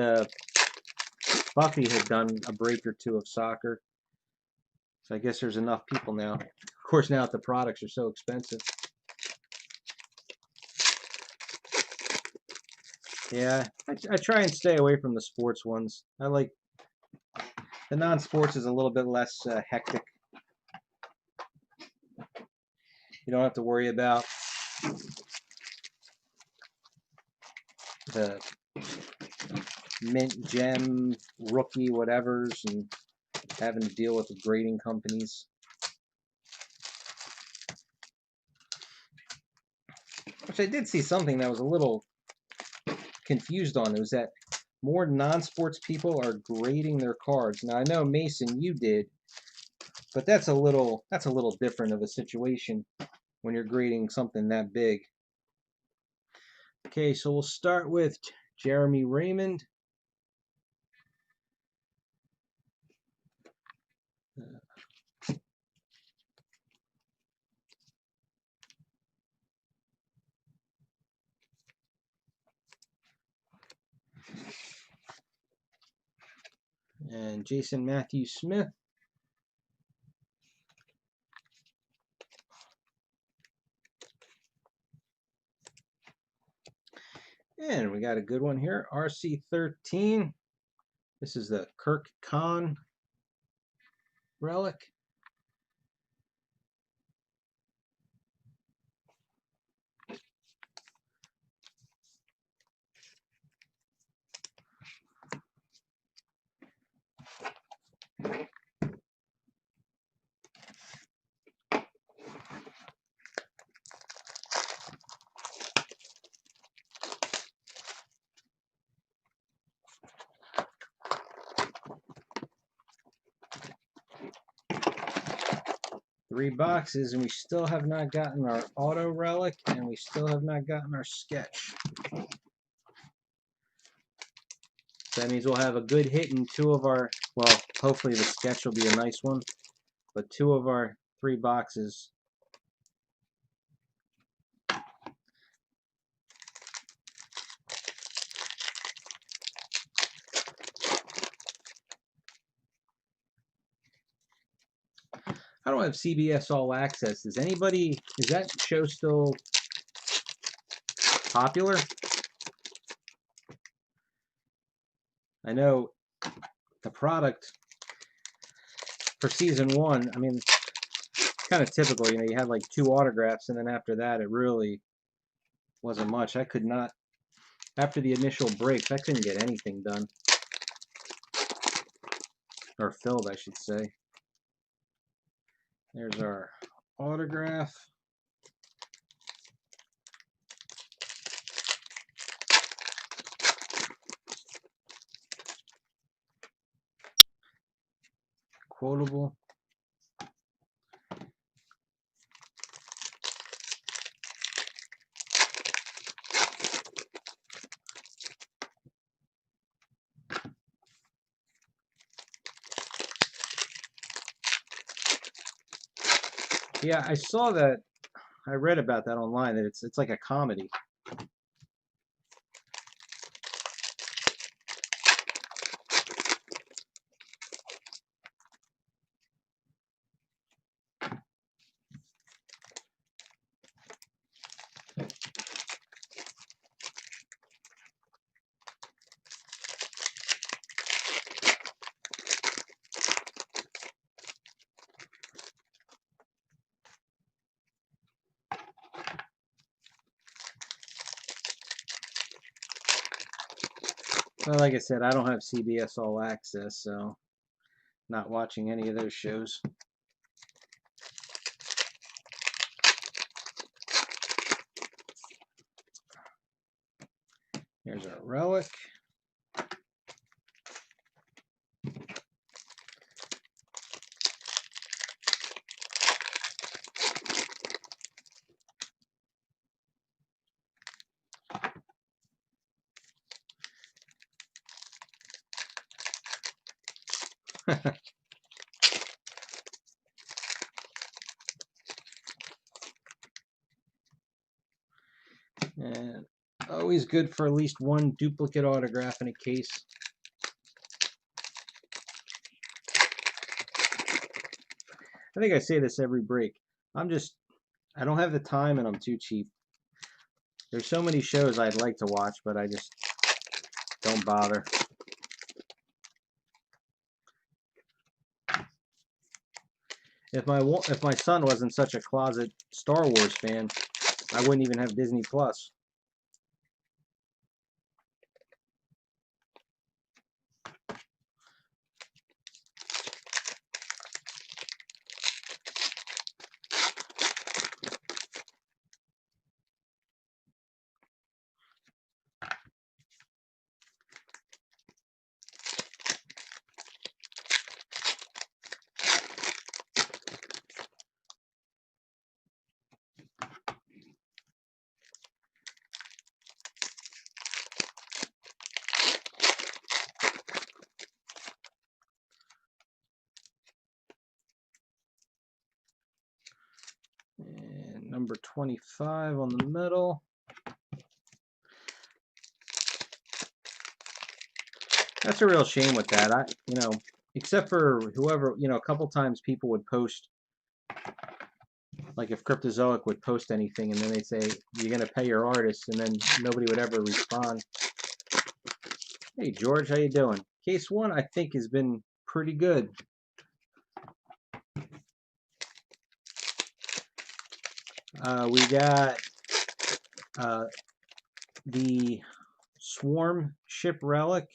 Buffy had done a break or two of soccer. So I guess there's enough people now. Of course, now that the products are so expensive. Yeah, I try and stay away from the sports ones. I like the non-sports is a little bit less hectic. You don't have to worry about the mint, gem, rookie, whatevers, and having to deal with the grading companies. Which I did see something that was a little confused on. It was that more non-sports people are grading their cards. Now I know, Mason, you did, but that's a little different of a situation when you're grading something that big. Okay, so we'll start with Jeremy Raymond. And Jason Matthew Smith. And we got a good one here, RC13. This is the Kirk Kahn relic. Three boxes, and we still have not gotten our auto relic, and we still have not gotten our sketch. So that means we'll have a good hit in 2 of our, well, hopefully the sketch will be a nice one, but 2 of our 3 boxes. I don't have CBS All Access. Is that show still popular? I know the product for season 1, I mean, kind of typical, you know, you had like 2 autographs, and then after that, it really wasn't much. I could not, after the initial breaks, I couldn't get anything done. Or filled, I should say. There's our autograph. Quotable. Yeah, I saw that. I read about that online, that it's like a comedy. Well, like I said, I don't have CBS All Access, so not watching any of those shows. Here's our Relic. And always good for at least 1 duplicate autograph in a case. I think I say this every break. I don't have the time, and I'm too cheap. There's so many shows I'd like to watch, but I just don't bother. If my son wasn't such a closet Star Wars fan, I wouldn't even have Disney Plus. And number 25 on the middle. That's a real shame with that. You know, except for whoever, you know, a couple times people would post, like if Cryptozoic would post anything, and then they'd say, you're going to pay your artist, and then nobody would ever respond. Hey, George, how you doing? Case 1, I think, has been pretty good. We got the Swarm Ship Relic,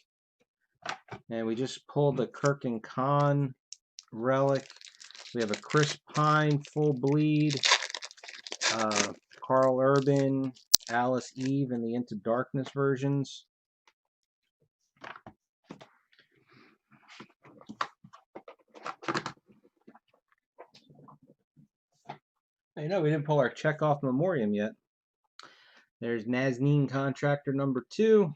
and we just pulled the Kirk and Khan Relic. We have a Chris Pine full bleed, Carl Urban, Alice Eve, and the Into Darkness versions. I know we didn't pull our Chekhov Memoriam yet. There's Nazneen Contractor number 2.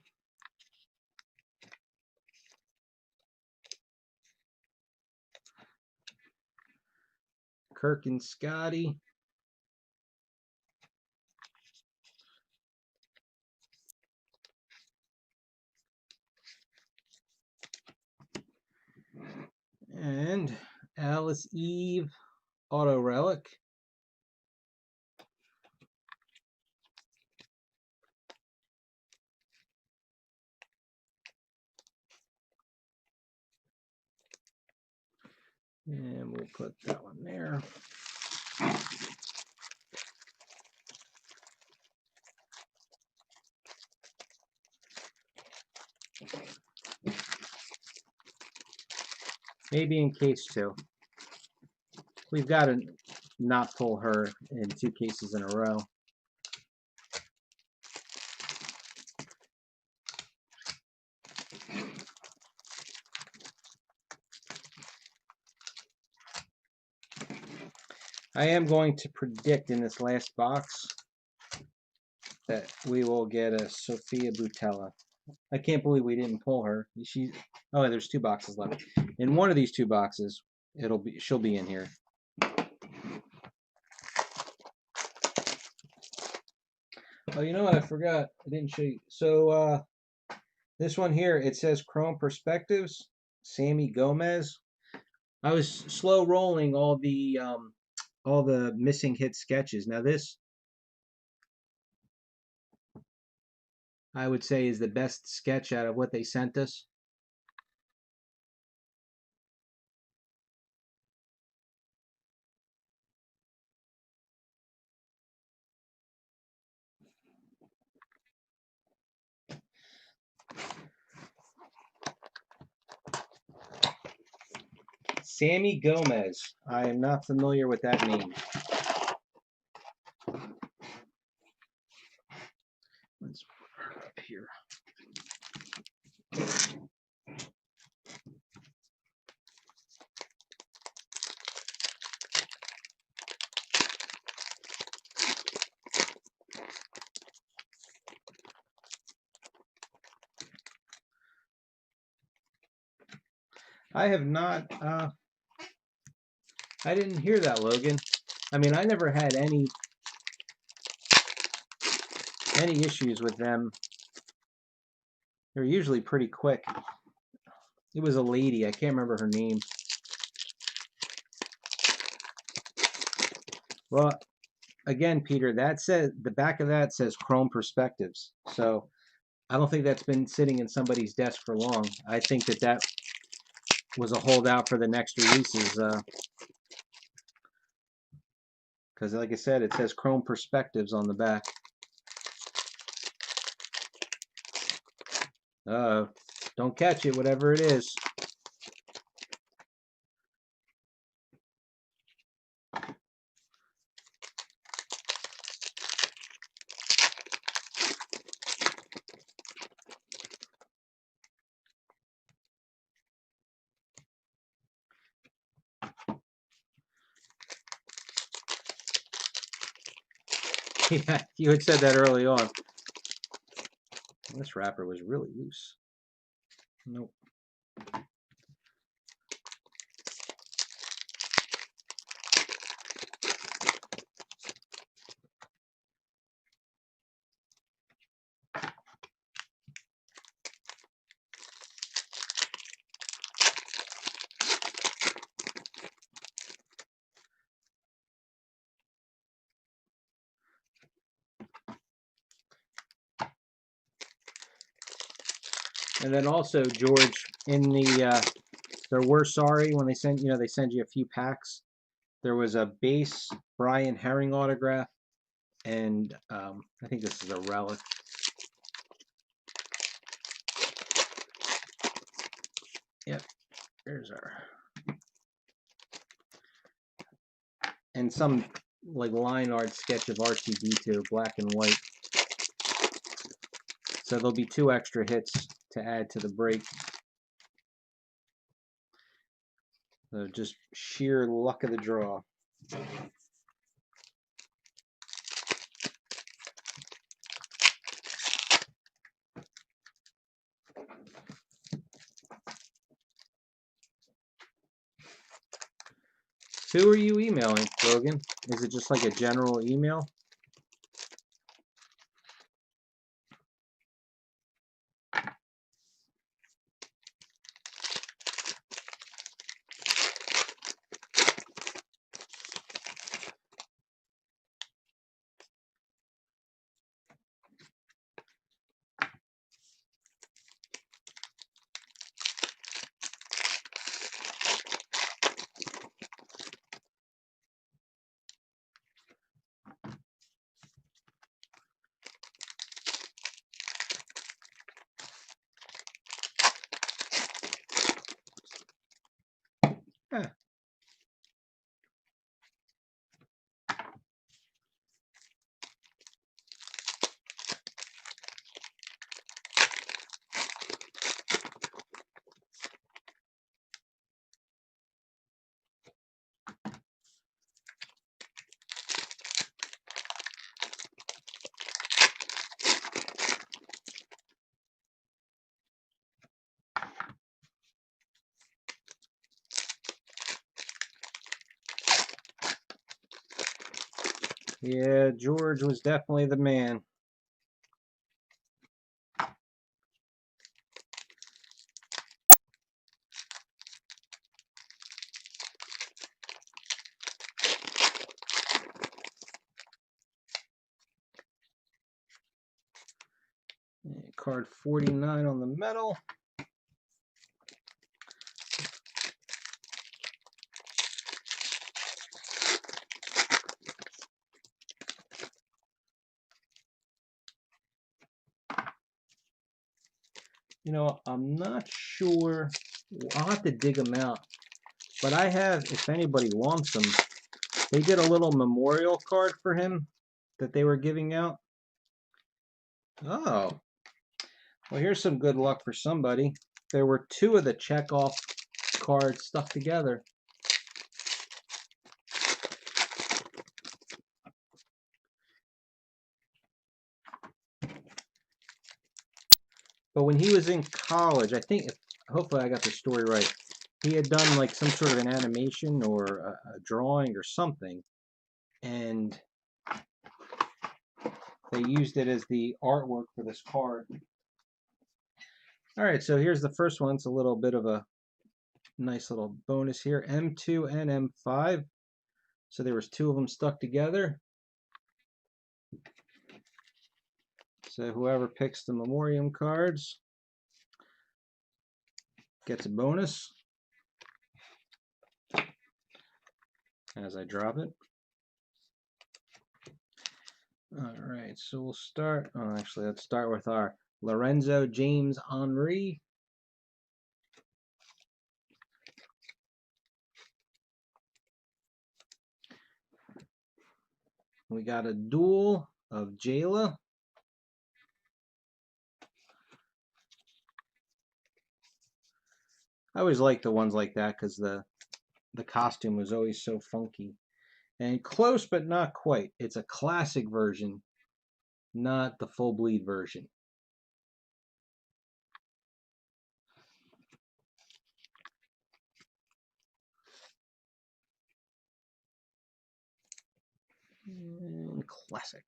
Kirk and Scotty. And Alice Eve Auto Relic. And we'll put that one there. Maybe in case 2. We've got to not pull her in 2 cases in a row. I am going to predict in this last box that we will get a Sophia Boutella. I can't believe we didn't pull her. Oh, there's 2 boxes left. In one of these 2 boxes, she'll be in here. Oh, you know what? I forgot. I didn't show you. So this one here, it says Chrome Perspectives, Sammy Gomez. I was slow rolling all the missing hit sketches. Now this, I would say, is the best sketch out of what they sent us. Sammy Gomez. I am not familiar with that name. Let's put her up here. I have not, I didn't hear that, Logan. I mean, I never had any issues with them. They're usually pretty quick. It was a lady. I can't remember her name. Well, again, Peter, that says, the back of that says Chrome Perspectives. So I don't think that's been sitting in somebody's desk for long. I think that was a holdout for the next releases. Because like I said, it says Chrome Perspectives on the back. Don't catch it, whatever it is. Yeah, you had said that early on. This wrapper was really loose. Nope. And then also, George, in the there were sorry when they send they send you a few packs. There was a base Brian Herring autograph, and I think this is a relic. Yep, there's our. And some like line art sketch of R2-D2, black and white. So there'll be 2 extra hits to add to the break. So just sheer luck of the draw. Who are you emailing, Logan? Is it just like a general email? Huh. Yeah, George was definitely the man. Card 49 on the metal. You know, I'm not sure. I'll have to dig them out. But I have, if anybody wants them, they did a little memorial card for him that they were giving out. Oh. Well, here's some good luck for somebody. There were 2 of the checkoff cards stuck together. But when he was in college, I think, hopefully I got the story right, he had done like some sort of an animation or a drawing or something, and they used it as the artwork for this card. All right, so here's the first one. It's a little bit of a nice little bonus here. M2 and M5. So there was 2 of them stuck together. So whoever picks the memoriam cards gets a bonus as I drop it. All right, so we'll start. Oh, actually, let's start with our Lorenzo James Henry. We got a duel of Jayla. I always like the ones like that because the costume was always so funky. And close but not quite. It's a classic version, not the full bleed version. And classic.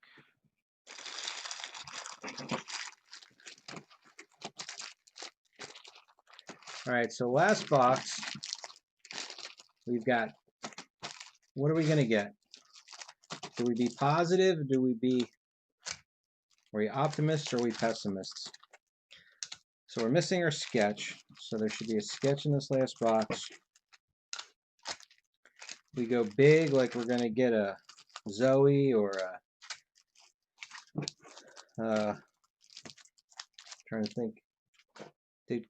All right, so last box, we've got, what are we going to get? Do we be positive? Are we optimists or are we pessimists? So we're missing our sketch. So there should be a sketch in this last box. We go big, like we're going to get a Zoe or a, trying to think. Did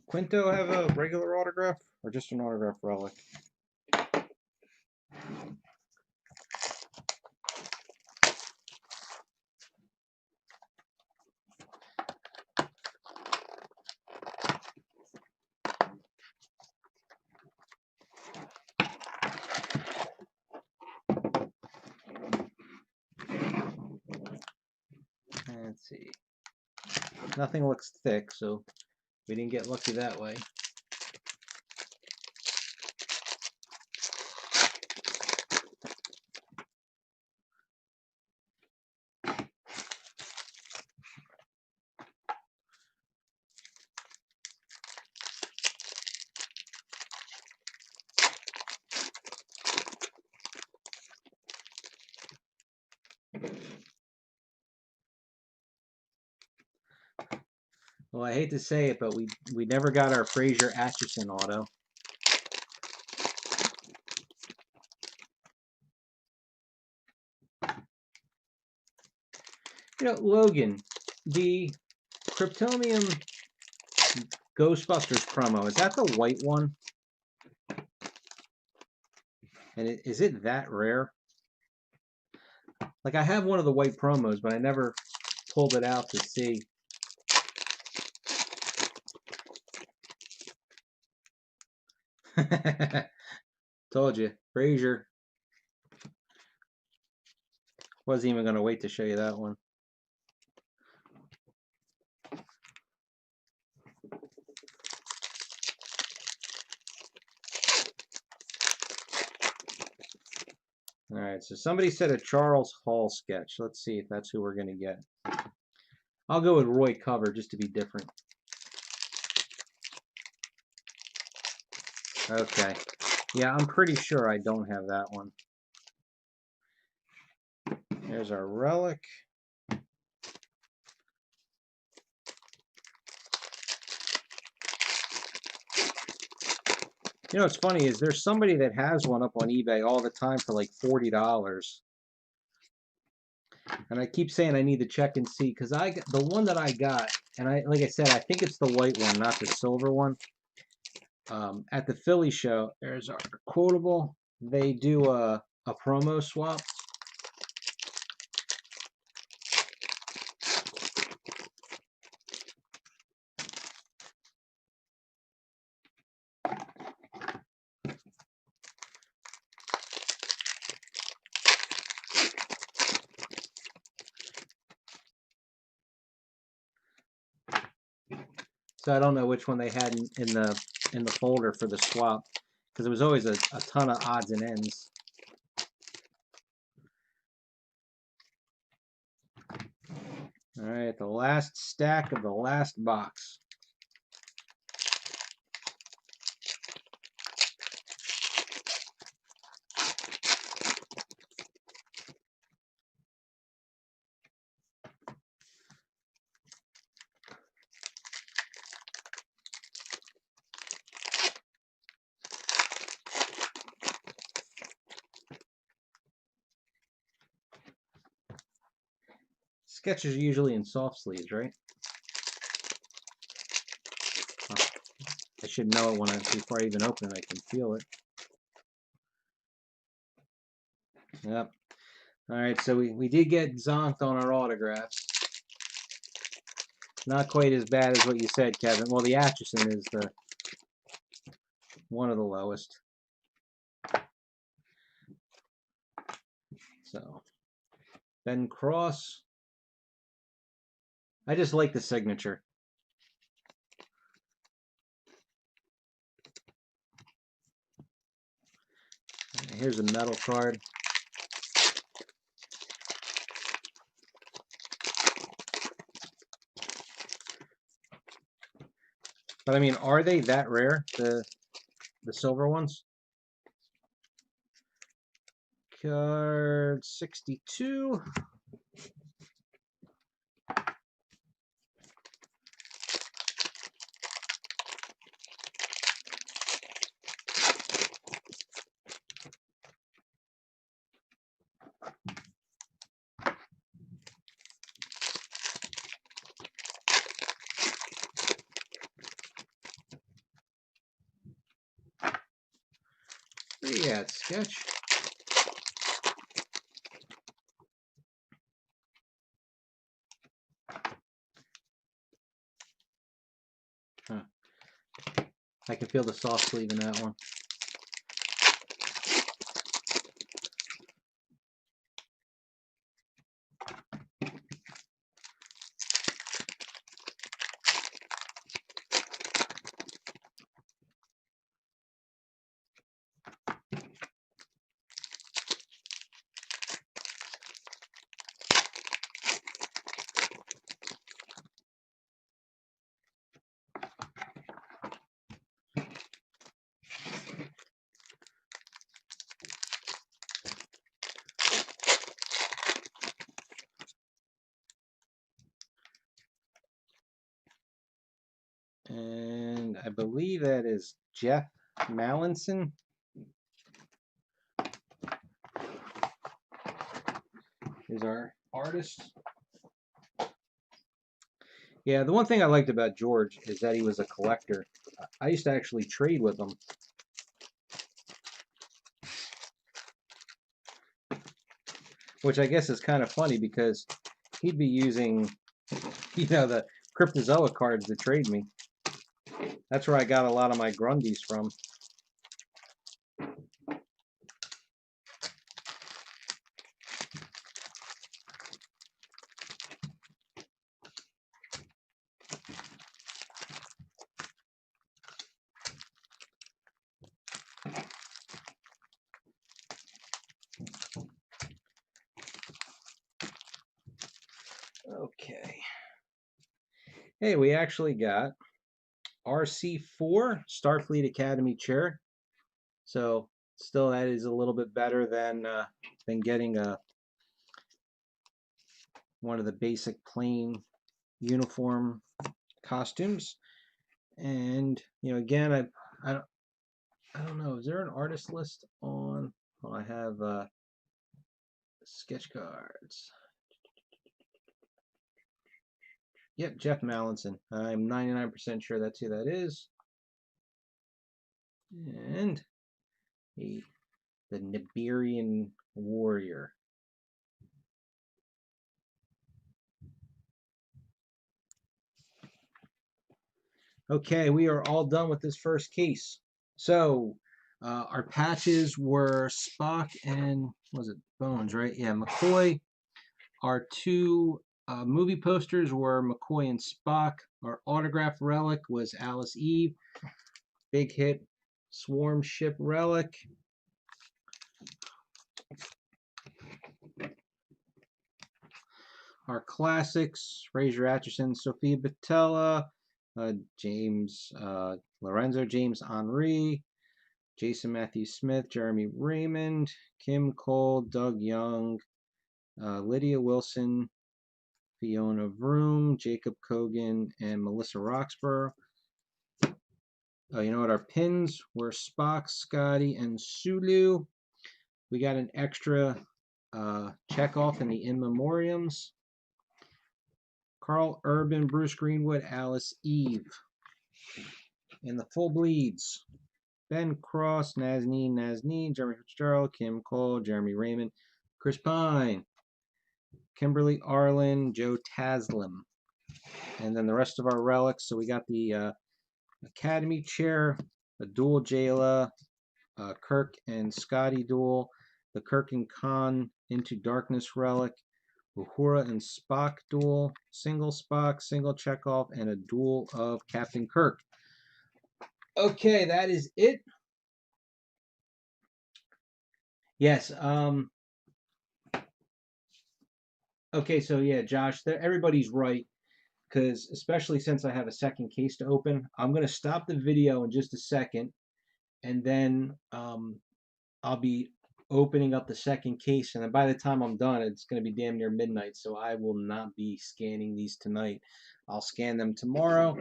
Quinto have a regular autograph or just an autograph relic? Let's see. Nothing looks thick, so we didn't get lucky that way. Well, I hate to say it, but we never got our Fraser Atchison auto. You know, Logan, the Kryptonium Ghostbusters promo, is that the white one? And is it that rare? Like, I have one of the white promos, but I never pulled it out to see. Told you, Fraser. Wasn't even going to wait to show you that one. All right, so somebody said a Charles Hall sketch. Let's see if that's who we're going to get. I'll go with Roy Cover just to be different. Okay. Yeah, I'm pretty sure I don't have that one. There's our Relic. You know what's funny is there's somebody that has one up on eBay all the time for like $40. And I keep saying I need to check and see because the one that I got, and like I said, I think it's the white one, not the silver one. At the Philly show, there's our quotable. They do a promo swap. So I don't know which one they had in the folder for the swap because it was always a ton of odds and ends. All right, the last stack of the last box. Sketches are usually in soft sleeves, right? Oh, I should know it before I even open it. I can feel it. Yep. All right, so we did get zonked on our autographs. Not quite as bad as what you said, Kevin. Well, the Atchison is one of the lowest. So, Ben Cross. I just like the signature. Here's a metal card. But I mean, are they that rare, the silver ones? Card 62. Yeah, sketch. Huh. I can feel the soft sleeve in that one. I believe that is Jeff Mallinson. Is our artist. Yeah, the one thing I liked about George is that he was a collector. I used to actually trade with him. Which I guess is kind of funny because he'd be using, the Cryptozoa cards to trade me. That's where I got a lot of my Grundies from. Okay. Hey, we actually got RC4 Starfleet Academy chair. So still, that is a little bit better than getting one of the basic plain uniform costumes. And again, I don't know. Is there an artist list on? Well, I have sketch cards. Yep, Jeff Mallinson. I'm 99% sure that's who that is. And the Nibirian warrior. Okay, we are all done with this first case. So our patches were Spock and, was it Bones, right? Yeah, McCoy. Our two movie posters were McCoy and Spock. Our autograph relic was Alice Eve. Big hit, Swarm Ship Relic. Our classics, Fraser Atchison, Sophia Boutella, James Lorenzo, James Henry, Jason Matthew Smith, Jeremy Raymond, Kim Cole, Doug Young, Lydia Wilson, Fiona Vroom, Jacob Kogan, and Melissa Roxburgh. You know what? Our pins were Spock, Scotty, and Sulu. We got an extra checkoff in the in memoriams. Carl Urban, Bruce Greenwood, Alice Eve. In the full bleeds, Ben Cross, Nazneen, Jeremy Fitzgerald, Kim Cole, Jeremy Raymond, Chris Pine, Kimberly Arlen, Joe Taslim. And then the rest of our relics. So we got the Academy chair, the dual Jayla, Kirk and Scotty duel, the Kirk and Khan Into Darkness relic, Uhura and Spock duel, single Spock, single Chekhov, and a duel of Captain Kirk. Okay, that is it. Yes. Okay, so yeah, Josh, everybody's right, because especially since I have a second case to open, I'm going to stop the video in just a second, and then I'll be opening up the second case, and then by the time I'm done, it's going to be damn near midnight, so I will not be scanning these tonight. I'll scan them tomorrow.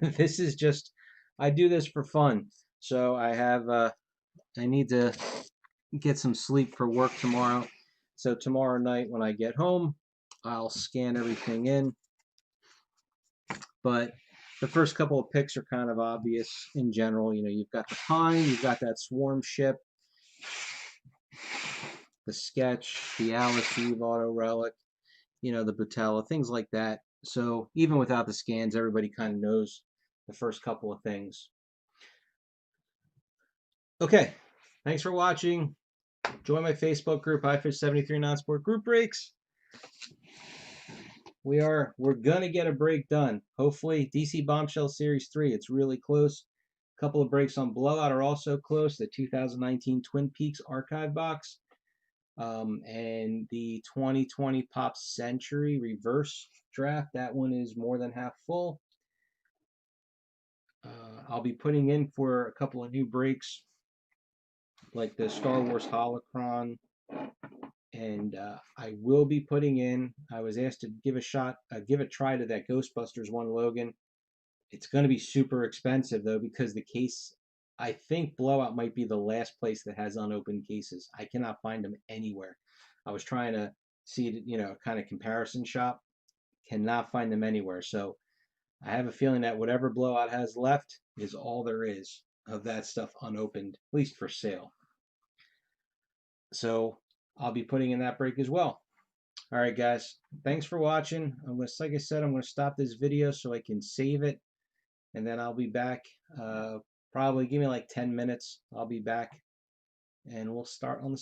This is just, I do this for fun, so I need to get some sleep for work tomorrow. So tomorrow night when I get home, I'll scan everything in. But the first couple of picks are kind of obvious in general. You've got the Pine, you've got that Swarm ship, the sketch, the Alice Eve auto relic, the Boutella, things like that. So even without the scans, everybody kind of knows the first couple of things. Okay, thanks for watching. Join my Facebook group, iFish73 Non-Sport Group Breaks. We're gonna get a break done. Hopefully, DC Bombshell Series 3. It's really close. A couple of breaks on Blowout are also close. The 2019 Twin Peaks archive box, and the 2020 Pop Century reverse draft. That one is more than half full. I'll be putting in for a couple of new breaks, like the Star Wars Holocron, and I will be putting in. I was asked to give a try to that Ghostbusters one, Logan. It's going to be super expensive though, because the case, I think Blowout might be the last place that has unopened cases. I cannot find them anywhere. I was trying to see, kind of comparison shop. Cannot find them anywhere. So I have a feeling that whatever Blowout has left is all there is of that stuff unopened, at least for sale. So I'll be putting in that break as well. All right, guys. Thanks for watching. Like I said, I'm going to stop this video so I can save it, and then I'll be back. Probably give me like 10 minutes. I'll be back, and we'll start on the